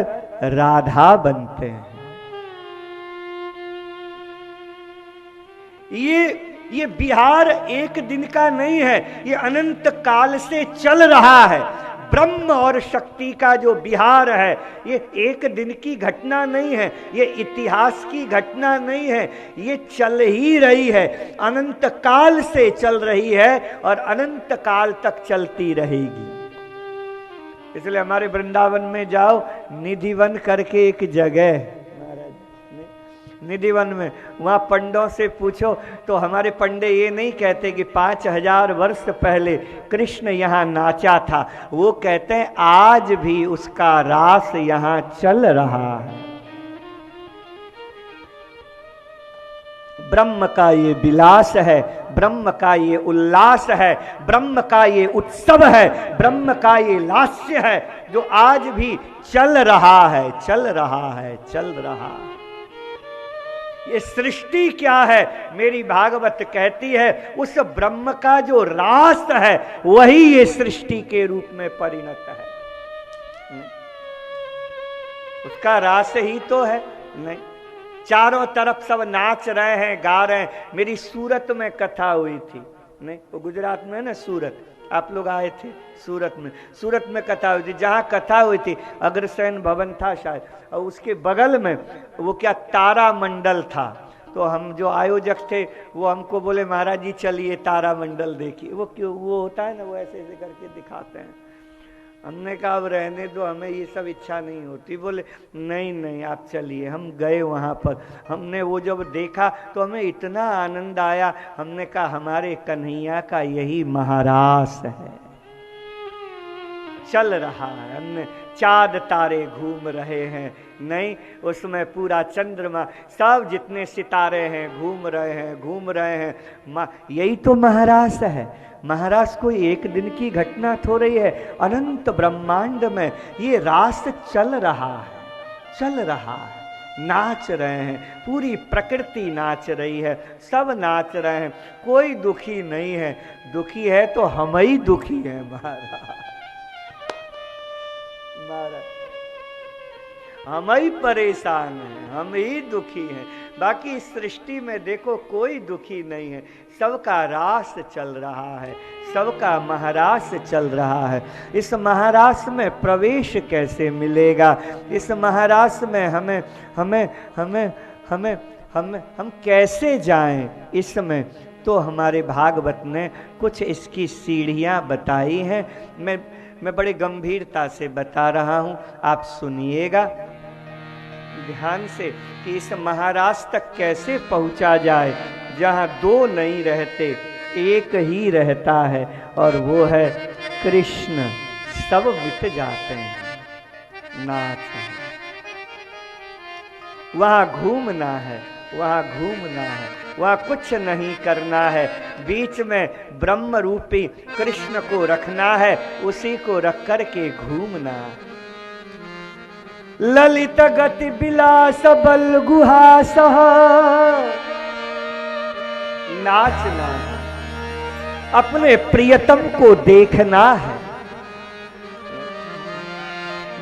राधा बनते हैं। ये बिहार एक दिन का नहीं है, ये अनंत काल से चल रहा है। ब्रह्म और शक्ति का जो विहार है, ये एक दिन की घटना नहीं है, ये इतिहास की घटना नहीं है, ये चल ही रही है, अनंत काल से चल रही है और अनंत काल तक चलती रहेगी। इसलिए हमारे वृंदावन में जाओ, निधिवन करके एक जगह, निधिवन में, वहां पंडों से पूछो तो हमारे पंडे ये नहीं कहते कि 5000 वर्ष पहले कृष्ण यहाँ नाचा था, वो कहते हैं आज भी उसका रास यहाँ चल रहा है। ब्रह्म का ये विलास है, ब्रह्म का ये उल्लास है, ब्रह्म का ये उत्सव है, ब्रह्म का ये लास्य है, जो आज भी चल रहा है, चल रहा है, चल रहा है। ये सृष्टि क्या है? मेरी भागवत कहती है उस ब्रह्म का जो रास है वही ये सृष्टि के रूप में परिणत है। उसका रास ही तो है। नहीं, चारों तरफ सब नाच रहे हैं, गा रहे हैं। मेरी सूरत में कथा हुई थी, नहीं वो गुजरात में है ना सूरत, आप लोग आए थे सूरत में कथा हुई थी। जहाँ कथा हुई थी अग्रसेन भवन था शायद, और उसके बगल में वो क्या तारा मंडल था। तो हम जो आयोजक थे वो हमको बोले महाराज जी चलिए तारा मंडल देखिए। वो क्यों, वो होता है ना, वो ऐसे ऐसे करके दिखाते हैं। हमने कहा अब रहने दो, हमें ये सब इच्छा नहीं होती। बोले नहीं नहीं आप चलिए। हम गए वहाँ पर, हमने वो जब देखा तो हमें इतना आनंद आया। हमने कहा हमारे कन्हैया का यही महारास है, चल रहा है। हमने चाँद तारे घूम रहे हैं, नहीं उसमें पूरा चंद्रमा, सब जितने सितारे हैं घूम रहे हैं। यही तो महारास है। महाराज कोई एक दिन की घटना थोड़ी है, अनंत ब्रह्मांड में ये रास चल रहा है, नाच रहे हैं, पूरी प्रकृति नाच रही है, सब नाच रहे हैं, कोई दुखी नहीं है। दुखी है तो हम ही दुखी हैं महाराज, हम ही परेशान हैं, हम ही दुखी हैं। बाकी इस सृष्टि में देखो कोई दुखी नहीं है, सबका रास चल रहा है, सबका महारास चल रहा है। इस महारास में प्रवेश कैसे मिलेगा? इस महारास में हम कैसे जाएं इसमें? तो हमारे भागवत ने कुछ इसकी सीढ़ियां बताई हैं। मैं बड़ी गंभीरता से बता रहा हूं, आप सुनिएगा ध्यान से कि इस महाराज तक कैसे पहुंचा जाए जहां दो नहीं रहते, एक ही रहता है और वो है कृष्ण। सब मिट जाते हैं, नाच है, वहां घूमना है, वहां कुछ नहीं करना है। बीच में ब्रह्म रूपी कृष्ण को रखना है, उसी को रख कर के घूमना। ललित गति विलास बल गुहास, नाचना, अपने प्रियतम को देखना है,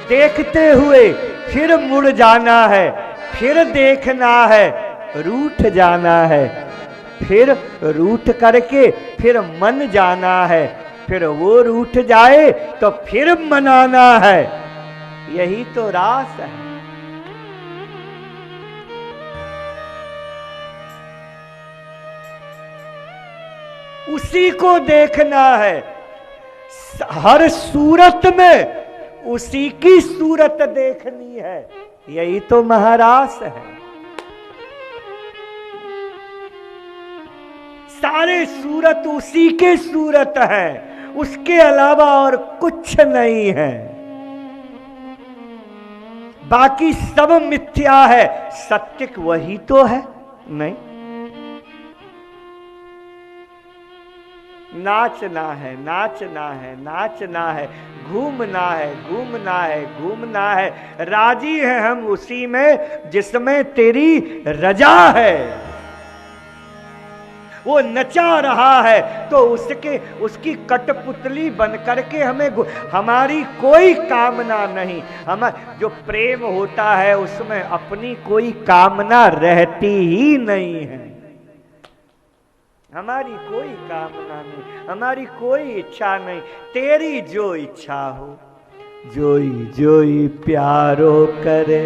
देखते हुए फिर मुड़ जाना है, फिर देखना है, रूठ जाना है, फिर रूठ करके फिर मन जाना है, फिर वो रूठ जाए तो फिर मनाना है। यही तो रास है। उसी को देखना है, हर सूरत में उसी की सूरत देखनी है। यही तो महारास है। सारे सूरत उसी के सूरत है, उसके अलावा और कुछ नहीं है। बाकी सब मिथ्या है, सत्य वही तो है। नहीं, नाचना है, नाचना है, नाचना है, घूमना है, घूमना है, घूमना है। राजी हैं हम उसी में जिसमें तेरी रजा है। वो नचा रहा है तो उसकी कठपुतली बन करके हमारी कोई कामना नहीं। जो प्रेम होता है उसमें अपनी कोई कामना रहती ही नहीं है। हमारी कोई कामना नहीं, हमारी कोई इच्छा नहीं, तेरी जो इच्छा हो। जोई जोई प्यारो करे,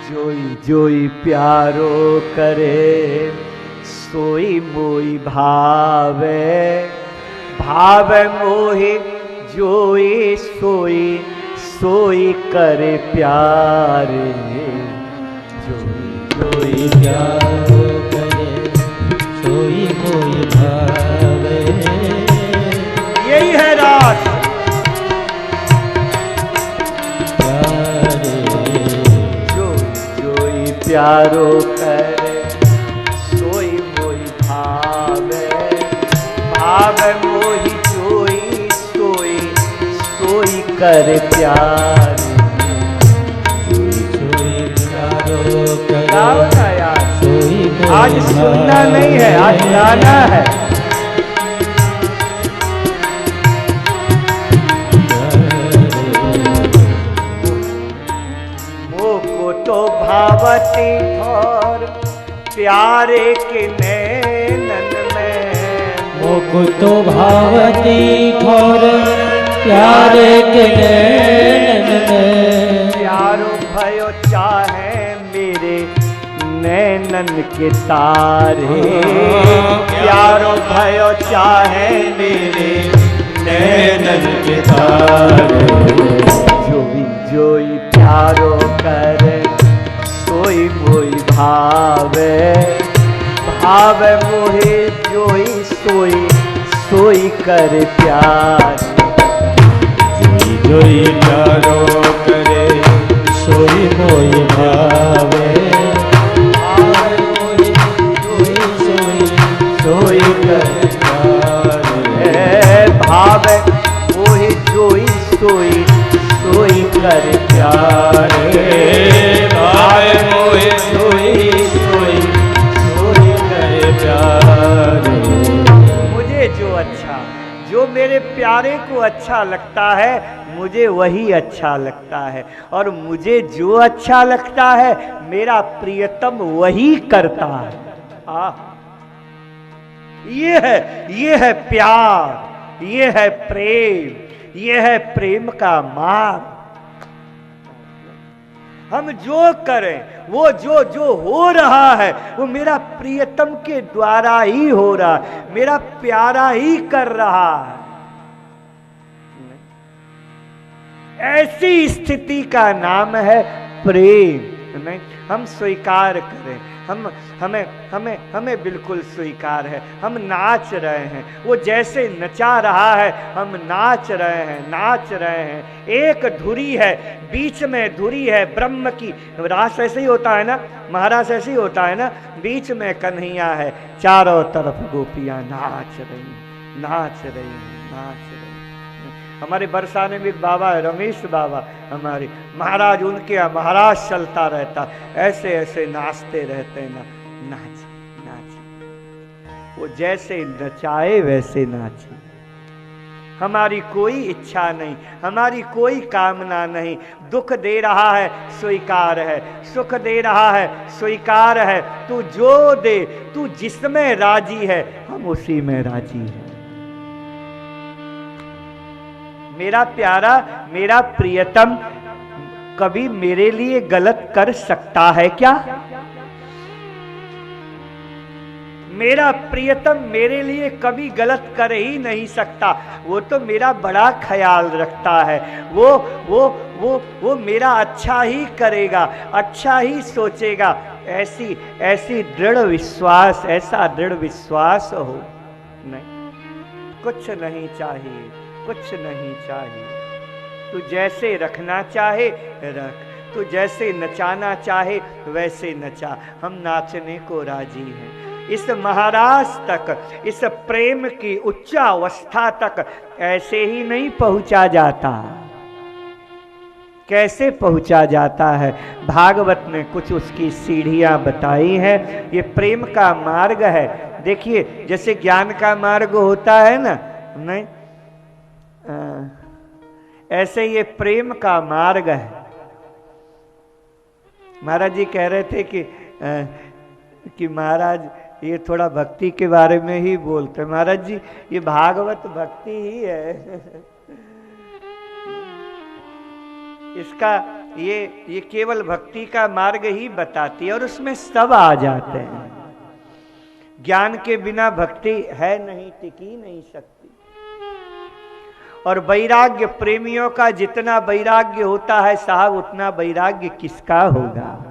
जोई जोई प्यारो करे, सोई मोई भावे, भावे मोहि जोई सोई, सोई करे प्यारे। जोई जोई
प्यारो करे, सोई मोहि भावे।
यही है रास।
प्यारे
जोई जोई प्यारो करे, सोई मोहि भावे, भावे मोहि जोई सोई, सोई कर प्यारे।
सोई प्यारो करे,
गाओ ना यार,
सोई मोहि
आज सुनना नहीं है, आज गाना है। मोको तो भावती और प्यारे के नैनन में,
मोको तो भावती ठोर प्यारे के नैनन में।
प्यारो भयो चाहे मेरे नैनन के तारे, प्यारो भयो चाहे मेरे नैनन के तारे। जोई जोई प्यारो करे, सोई मोई भावे, भावे मोहे जोई सोई, सोई कर प्यारे।
जोई जोई प्यारो करे, सोई मोहि भावे,
भावे मोहे जोई सोई, सोई कर प्यारे। भावे मोहे जोई सोई, सोई कर प्यारे। भावे मोहे जोई सोई, सोई कर प्यारे। मुझे जो अच्छा, जो मेरे प्यारे को अच्छा लगता है, मुझे वही अच्छा लगता है, और मुझे जो अच्छा लगता है मेरा प्रियतम वही करता है। ये है प्यार, ये है प्रेम, ये है प्रेम का मार्ग। हम जो करें, वो जो जो हो रहा है, वो मेरा प्रियतम के द्वारा ही हो रहा है, मेरा प्यारा ही कर रहा है। ऐसी स्थिति का नाम है प्रेम। नहीं, हम स्वीकार करें, हमें बिल्कुल स्वीकार है। हम नाच रहे हैं, वो जैसे नचा रहा है हम नाच रहे हैं, नाच रहे हैं। एक धुरी है, बीच में धुरी है ब्रह्म की। रास ऐसे ही होता है ना, महाराज ऐसे ही होता है ना, बीच में कन्हैया है, चारों तरफ गोपियां नाच रही, नाच रही, नाच रही। हमारे बरसाने में एक बाबा है, रमेश बाबा हमारे महाराज, उनके यहाँ महाराज चलता रहता, ऐसे ऐसे नाचते रहते ना, नाच नाच, वो जैसे नचाए वैसे नाचे। हमारी कोई इच्छा नहीं, हमारी कोई कामना नहीं। दुख दे रहा है स्वीकार है, सुख दे रहा है स्वीकार है। तू जो दे, तू जिसमें राजी है हम उसी में राजी हैं। मेरा प्यारा, मेरा प्रियतम कभी मेरे लिए गलत कर सकता है क्या? मेरा प्रियतम मेरे लिए कभी गलत कर ही नहीं सकता। वो तो मेरा बड़ा ख्याल रखता है, वो मेरा अच्छा ही करेगा, अच्छा ही सोचेगा। ऐसी दृढ़ विश्वास, ऐसा दृढ़ विश्वास हो। नहीं, कुछ नहीं चाहिए, कुछ नहीं चाहिए। तू जैसे रखना चाहे रख, तू जैसे नचाना चाहे वैसे नचा। हम नाचने को राजी हैं। इस महाराज तक, इस प्रेम की उच्चावस्था तक ऐसे ही नहीं पहुंचा जाता। कैसे पहुंचा जाता है? भागवत ने कुछ उसकी सीढ़ियां बताई हैं। ये प्रेम का मार्ग है। देखिए, जैसे ज्ञान का मार्ग होता है ना, नहीं ऐसे ये प्रेम का मार्ग है। महाराज जी कह रहे थे कि कि महाराज ये थोड़ा भक्ति के बारे में ही बोलते। महाराज जी ये भागवत भक्ति ही है। इसका ये केवल भक्ति का मार्ग ही बताती है और उसमें सब आ जाते हैं। ज्ञान के बिना भक्ति है नहीं, टिकी नहीं सकती। और वैराग्य, प्रेमियों का जितना वैराग्य होता है साहब, उतना वैराग्य किसका होगा?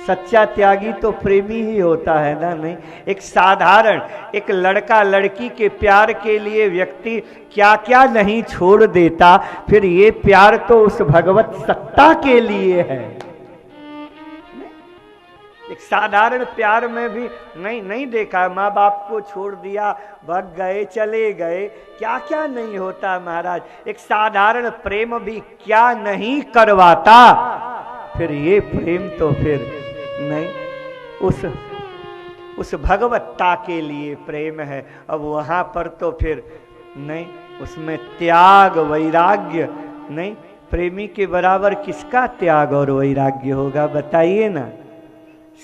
सच्चा त्यागी तो प्रेमी ही होता है ना। नहीं, एक साधारण एक लड़का लड़की के प्यार के लिए व्यक्ति क्या क्या नहीं छोड़ देता, फिर ये प्यार तो उस भगवत सत्ता के लिए है। एक साधारण प्यार में भी नहीं देखा, माँ बाप को छोड़ दिया, भाग गए, चले गए, क्या क्या नहीं होता महाराज। एक साधारण प्रेम भी क्या नहीं करवाता, फिर ये प्रेम तो फिर नहीं, उस भगवत्ता के लिए प्रेम है। अब वहां पर तो फिर नहीं, उसमें त्याग वैराग्य नहीं। प्रेमी के बराबर किसका त्याग और वैराग्य होगा बताइए ना।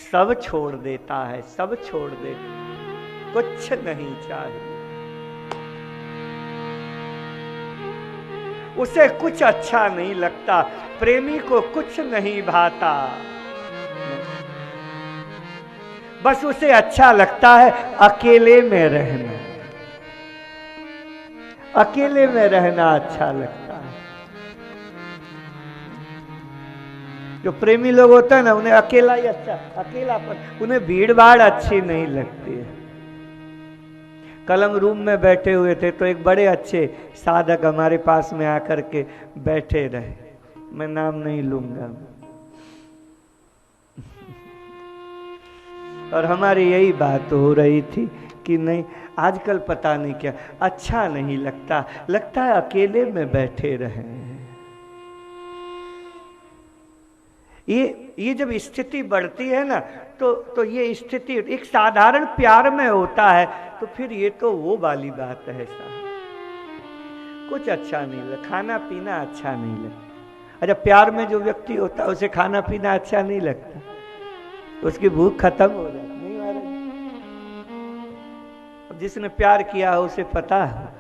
सब छोड़ देता है, सब छोड़ देता, कुछ नहीं चाहिए उसे, कुछ अच्छा नहीं लगता, प्रेमी को कुछ नहीं भाता, बस उसे अच्छा लगता है अकेले में रहना, अकेले में रहना अच्छा लगता है। जो प्रेमी लोग होता है ना, उन्हें अकेला ही अच्छा, अकेलापन, उन्हें भीड़ भाड़ अच्छी नहीं लगती है। कल हम रूम में बैठे हुए थे तो एक बड़े अच्छे साधक हमारे पास में आकर के बैठे रहे, मैं नाम नहीं लूंगा, और हमारी यही बात हो रही थी कि नहीं आजकल पता नहीं क्या अच्छा नहीं लगता, लगता है अकेले में बैठे रहें। ये जब स्थिति बढ़ती है ना, तो ये स्थिति एक साधारण प्यार में होता है, तो फिर ये तो वो वाली बात है साहब, कुछ अच्छा नहीं लगता, खाना पीना अच्छा नहीं लगता। अच्छा, प्यार में जो व्यक्ति होता है उसे खाना पीना अच्छा नहीं लगता, उसकी भूख खत्म हो जाती नहीं महाराज। अब जिसने प्यार किया है उसे पता है,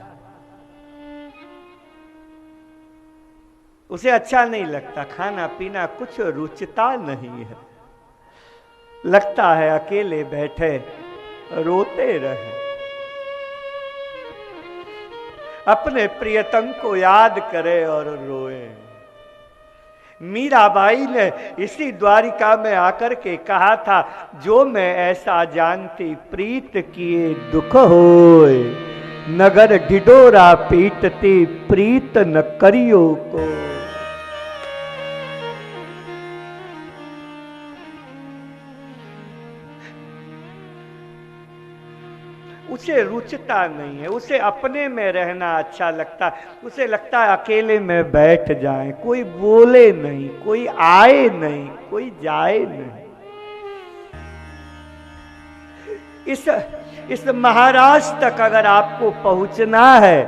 उसे अच्छा नहीं लगता, खाना पीना कुछ रुचता नहीं है, लगता है अकेले बैठे रोते रहे, अपने प्रियतम को याद करे और रोए। मीराबाई ने इसी द्वारिका में आकर के कहा था, जो मैं ऐसा जानती प्रीत किए दुख होए, नगर ढिडोरा पीटती प्रीत न करियो को। उसे रुचता नहीं है, उसे अपने में रहना अच्छा लगता है, उसे लगता है अकेले में बैठ जाए, कोई बोले नहीं, कोई आए नहीं, कोई जाए नहीं। इस महाराष्ट्र तक अगर आपको पहुंचना है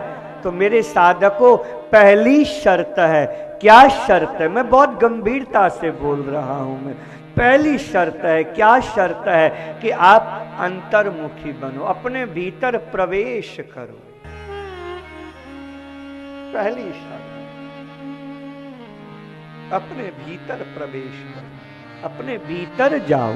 तो मेरे साधकों पहली शर्त है। क्या शर्त है? मैं बहुत गंभीरता से बोल रहा हूं मैं। पहली शर्त है, क्या शर्त है? कि आप अंतर्मुखी बनो, अपने भीतर प्रवेश करो। पहली शर्त, अपने भीतर प्रवेश करो, अपने भीतर जाओ।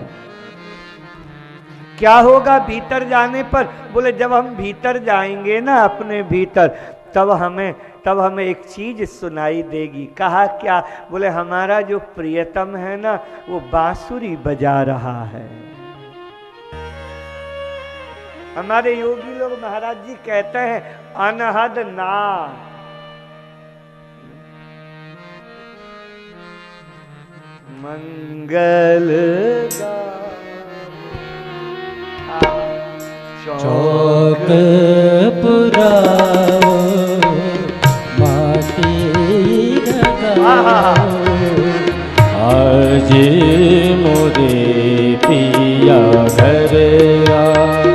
क्या होगा भीतर जाने पर? बोले जब हम भीतर जाएंगे ना अपने भीतर, तब हमें एक चीज सुनाई देगी। कहा क्या? बोले हमारा जो प्रियतम है ना, वो बांसुरी बजा रहा है। हमारे योगी लोग महाराज जी कहते हैं अनहद नाद, मंगल
चौक पुराओ माटी लगाओ, आज मोरे पिया घर आए,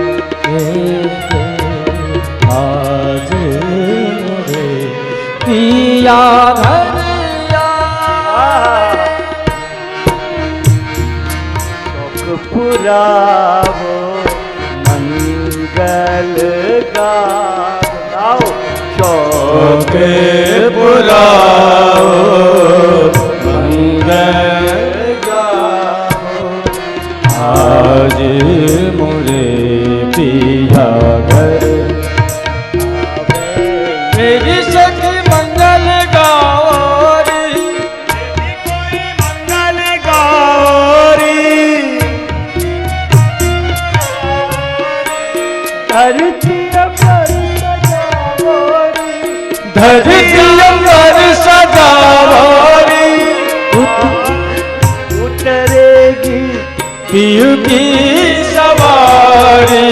आज मोरे पिया घर
पुरावो मंगल गाओ
चौके पुराओ मंगल गाओ आज मोरे पिया घर मेरी सखी मंगल गाओ रे
मंगल गौरी धरती अमर सजावोरी
धरती अंबर सजावोरी
उतरेगी
पियू की सवारी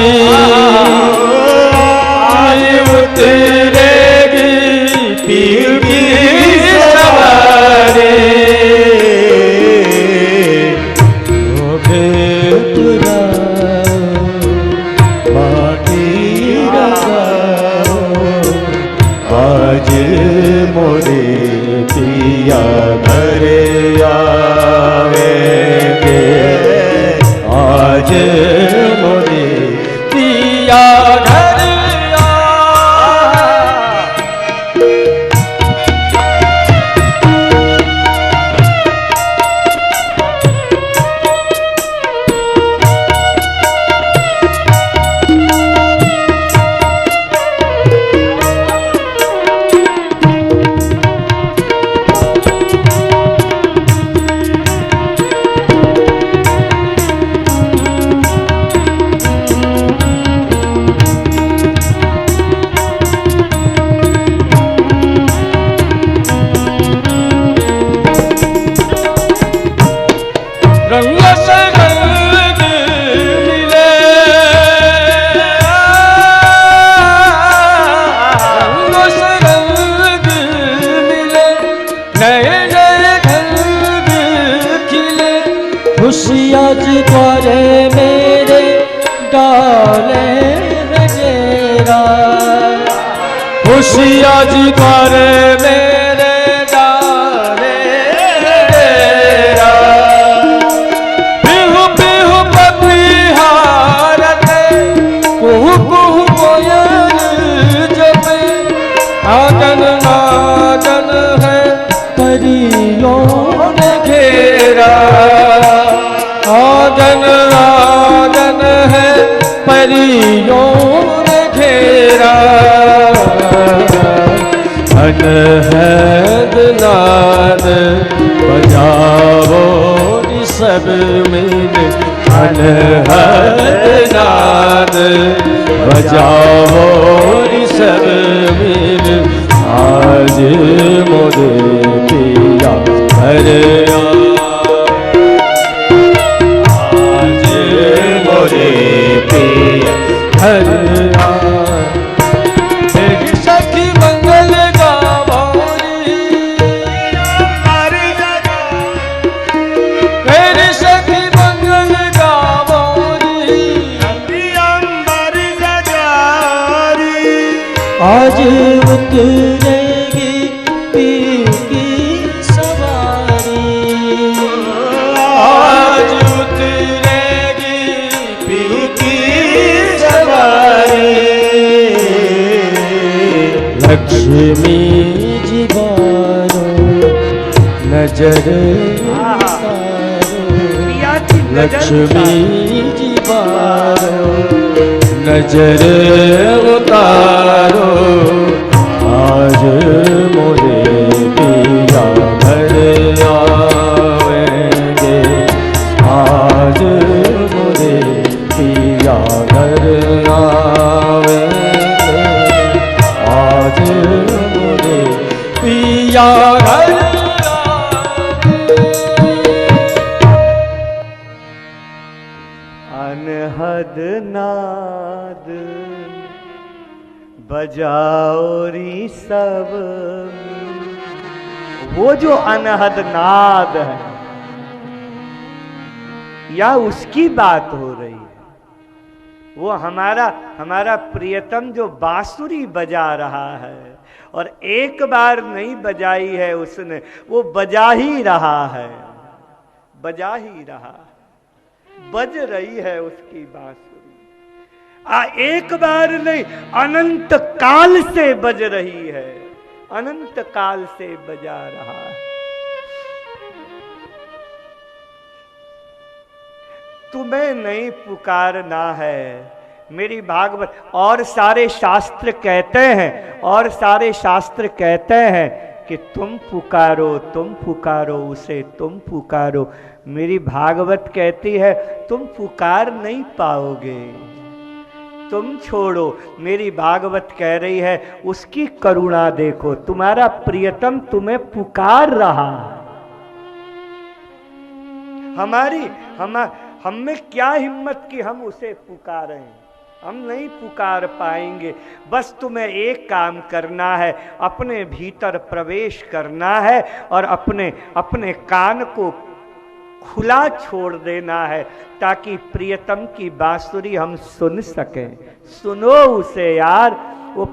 आज उतरेगी पियू की सवारी ओके पुराओ माटी रचाओ आज मोरे पिया घरे आवेंगे आज मोरे पिया घर आ रंग से रंग मिले रंग से रंग मिले नए नए रंग खिले खुशियाँ जिगरे मेरे डाले रंगेरा खुशियाँ जिगरे मेरे डाले रंगेरा बिहु बिहु पपिहारत कुहु कुहु कोयल जपे आंगन नादन है परियों ने घेरा आंगन नादन है परियों ने घेरा अनहद नाद बजाओ सब मिल अनहद नाद बजाओ सब मिल आज मोरे पिया घर आज मोरे पिया घर मेरी सखी मंगल गावोरी मेरी सखी मंगल गावोरी
अंबर सजारी
आज उतरेगी पीर की सवारी आज उतरेगी पीर की सवारी लक्ष्मी जी बारो नजर उतारो
पिया की नजर
लक्ष्मी जी बारो नजर उतारो आज मोरे पिया घर आवेंगे आज मोरे पिया घर आवेंगे आज मोरे पिया घर
अनहद नाद बजाओरी सब वो जो अनहद नाद है या उसकी बात हो रही है वो हमारा प्रियतम जो बांसुरी बजा रहा है और एक बार नहीं बजाई है उसने वो बजा ही रहा है बजा ही रहा है। बज रही है उसकी बांसुरी। एक बार नहीं, अनंत काल से बज रही है, अनंत काल से बजा रहा है। तुम्हें नहीं पुकारना है मेरी भागवत। और सारे शास्त्र कहते हैं, और सारे शास्त्र कहते हैं कि तुम पुकारो उसे, तुम पुकारो। मेरी भागवत कहती है तुम पुकार नहीं पाओगे, तुम छोड़ो। मेरी भागवत कह रही है उसकी करुणा देखो, तुम्हारा प्रियतम तुम्हें पुकार रहा है। हम में क्या हिम्मत कि हम उसे पुकारें, हम नहीं पुकार पाएंगे। बस तुम्हें एक काम करना है, अपने भीतर प्रवेश करना है और अपने कान को खुला छोड़ देना है, ताकि प्रियतम की बांसुरी हम सुन सकें। सुनो उसे यार, वो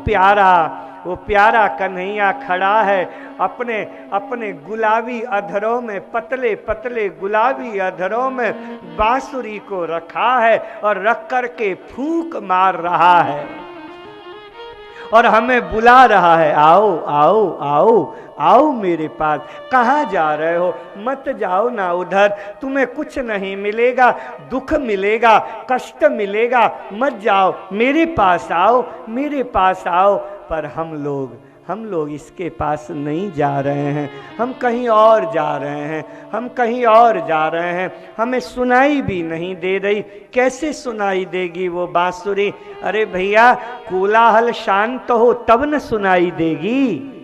प्यारा कन्हैया खड़ा है, अपने गुलाबी अधरों में, पतले पतले गुलाबी अधरों में बांसुरी को रखा है और रख करके फूंक मार रहा है और हमें बुला रहा है, आओ आओ आओ आओ मेरे पास। कहाँ जा रहे हो? मत जाओ ना उधर, तुम्हें कुछ नहीं मिलेगा, दुख मिलेगा, कष्ट मिलेगा, मत जाओ, मेरे पास आओ, मेरे पास आओ। पर हम लोग इसके पास नहीं जा रहे हैं, हम कहीं और जा रहे हैं, हम कहीं और जा रहे हैं। हमें सुनाई भी नहीं दे रही। कैसे सुनाई देगी वो बांसुरी? अरे भैया, कोलाहल शांत हो तब न सुनाई देगी।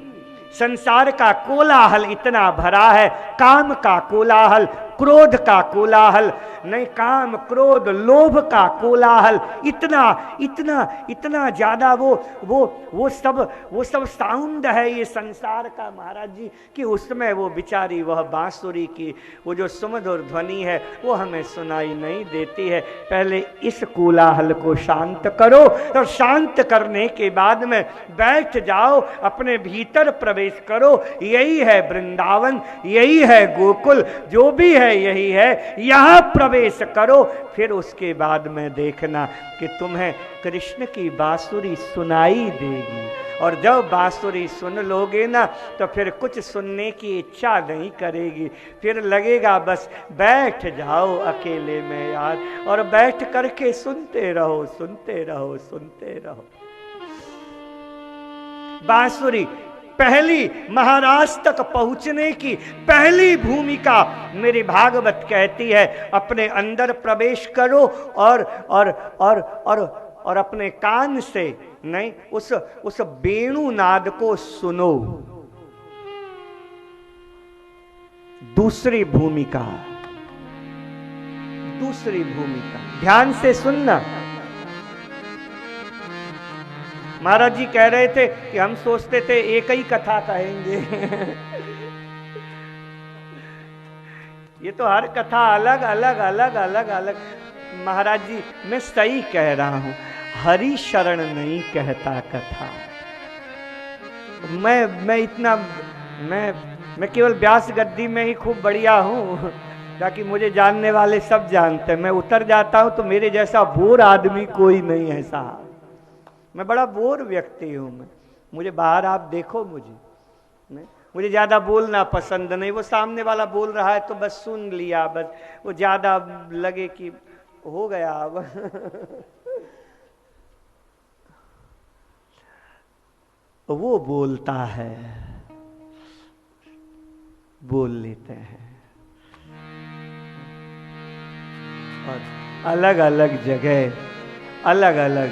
संसार का कोलाहल इतना भरा है, काम का कोलाहल, क्रोध का कोलाहल, नहीं काम क्रोध लोभ का कोलाहल, इतना इतना इतना ज्यादा वो सब साउंड है ये संसार का महाराज जी, कि उसमें वो बिचारी वह बांसुरी की वो जो सुमधुर ध्वनि है वो हमें सुनाई नहीं देती है। पहले इस कोलाहल को शांत करो और शांत करने के बाद में बैठ जाओ, अपने भीतर प्रवेश करो। यही है वृंदावन, यही है गोकुल, जो भी है यही है, यहां प्रवेश करो। फिर उसके बाद में देखना कि तुम्हें कृष्ण की बांसुरी सुनाई देगी। और जब बांसुरी सुन लोगे ना तो फिर कुछ सुनने की इच्छा नहीं करेगी, फिर लगेगा बस बैठ जाओ अकेले में यार, और बैठ करके सुनते रहो, सुनते रहो, सुनते रहो। बांसुरी पहली महाराष्ट्र तक पहुंचने की पहली भूमिका मेरी भागवत कहती है, अपने अंदर प्रवेश करो और अपने कान से नहीं उस वेणु नाद को सुनो। दूसरी भूमिका ध्यान से सुनना। महाराज जी कह रहे थे कि हम सोचते थे एक ही कथा कहेंगे ये तो हर कथा अलग अलग अलग अलग अलग। महाराज जी मैं सही कह रहा हूं, हरि शरण नहीं कहता कथा। मैं केवल व्यास गद्दी में ही खूब बढ़िया हूं, ताकि मुझे जानने वाले सब जानते हैं। मैं उतर जाता हूं तो मेरे जैसा बोर आदमी कोई नहीं है साहब। मैं बड़ा बोर व्यक्ति हूं। मुझे बाहर आप देखो, मुझे ज्यादा बोलना पसंद नहीं। वो सामने वाला बोल रहा है तो बस सुन लिया, बस वो ज्यादा लगे कि हो गया अब वो बोलता है, बोल लेते हैं। और अलग अलग जगह अलग अलग,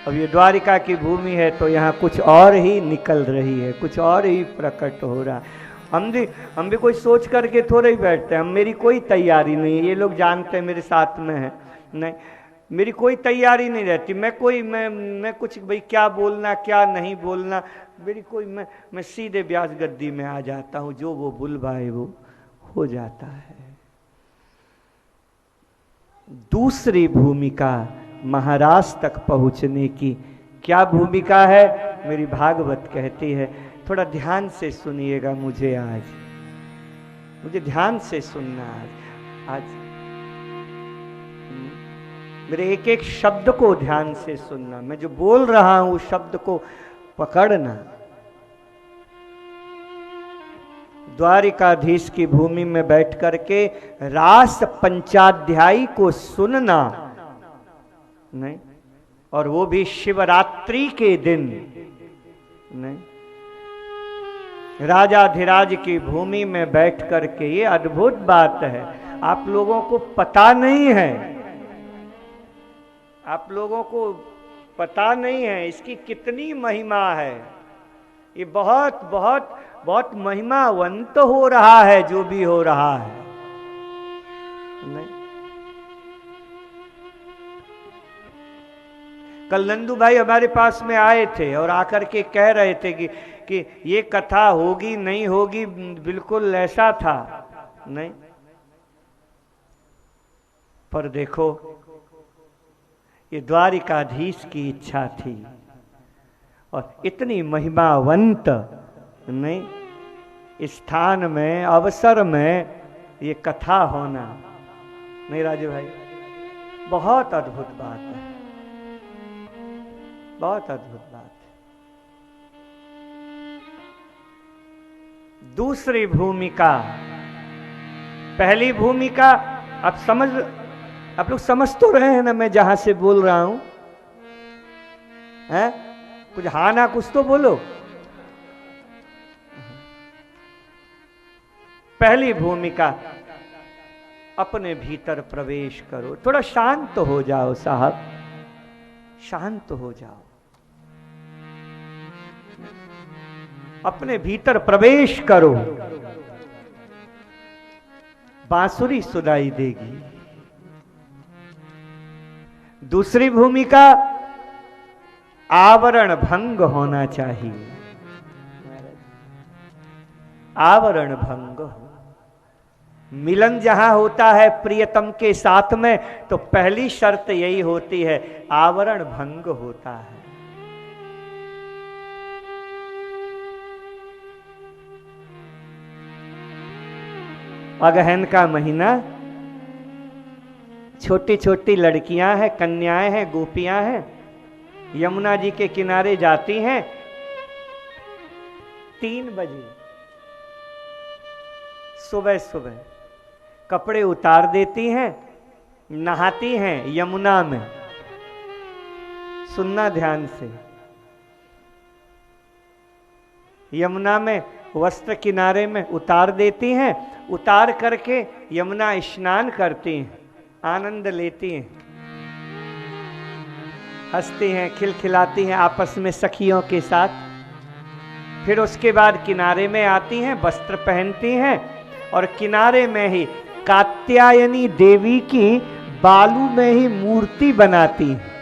अब ये द्वारिका की भूमि है तो यहाँ कुछ और ही निकल रही है, कुछ और ही प्रकट हो रहा है। हम भी कोई सोच करके थोड़े ही बैठते हैं। मेरी कोई तैयारी नहीं है, ये लोग जानते हैं मेरे साथ में है नहीं, मेरी कोई तैयारी नहीं रहती। मैं कुछ भाई क्या बोलना क्या नहीं बोलना, मेरी कोई मैं सीधे व्यास गद्दी में आ जाता हूँ, जो वो बुलवाए वो हो जाता है। दूसरी भूमिका महाराष्ट्र तक पहुंचने की क्या भूमिका है मेरी भागवत कहती है। थोड़ा ध्यान से सुनिएगा, मुझे ध्यान से सुनना। आज मेरे एक एक शब्द को ध्यान से सुनना, मैं जो बोल रहा हूं उस शब्द को पकड़ना। द्वारिकाधीश की भूमि में बैठ करके रास पंचाध्यायी को सुनना, नहीं, और वो भी शिवरात्रि के दिन, नहीं, राजाधिराज की भूमि में बैठ करके, ये अद्भुत बात है। आप लोगों को पता नहीं है, आप लोगों को पता नहीं है इसकी कितनी महिमा है। ये बहुत बहुत बहुत महिमावंत हो रहा है जो भी हो रहा है, नहीं। कल नंदू भाई हमारे पास में आए थे और आकर के कह रहे थे कि ये कथा होगी नहीं होगी, बिल्कुल ऐसा था, नहीं। पर देखो, ये द्वारिकाधीश की इच्छा थी और इतनी महिमावंत, नहीं, स्थान में, अवसर में ये कथा होना, नहीं राजू भाई, बहुत अद्भुत बात है, बहुत अद्भुत बात है। दूसरी भूमिका, पहली भूमिका आप लोग समझ तो रहे हैं ना मैं जहां से बोल रहा हूं, हैं? कुछ हाँ ना कुछ तो बोलो। पहली भूमिका, अपने भीतर प्रवेश करो। थोड़ा शांत हो जाओ साहब, शांत हो जाओ, अपने भीतर प्रवेश करो, बांसुरी सुनाई देगी। दूसरी भूमिका, आवरण भंग होना चाहिए, आवरण भंग हो। मिलन जहां होता है प्रियतम के साथ में, तो पहली शर्त यही होती है, आवरण भंग होता है। अगहन का महीना, छोटी छोटी लड़कियां हैं, कन्याएं हैं, गोपियां हैं, यमुना जी के किनारे जाती हैं। 3 बजे सुबह सुबह कपड़े उतार देती हैं, नहाती हैं यमुना में। सुनना ध्यान से, यमुना में वस्त्र किनारे में उतार देती हैं, उतार करके यमुना स्नान करती हैं, आनंद लेती हैं, हंसती हैं, खिलखिलाती हैं आपस में सखियों के साथ। फिर उसके बाद किनारे में आती हैं, वस्त्र पहनती हैं और किनारे में ही कात्यायनी देवी की बालू में ही मूर्ति बनाती हैं।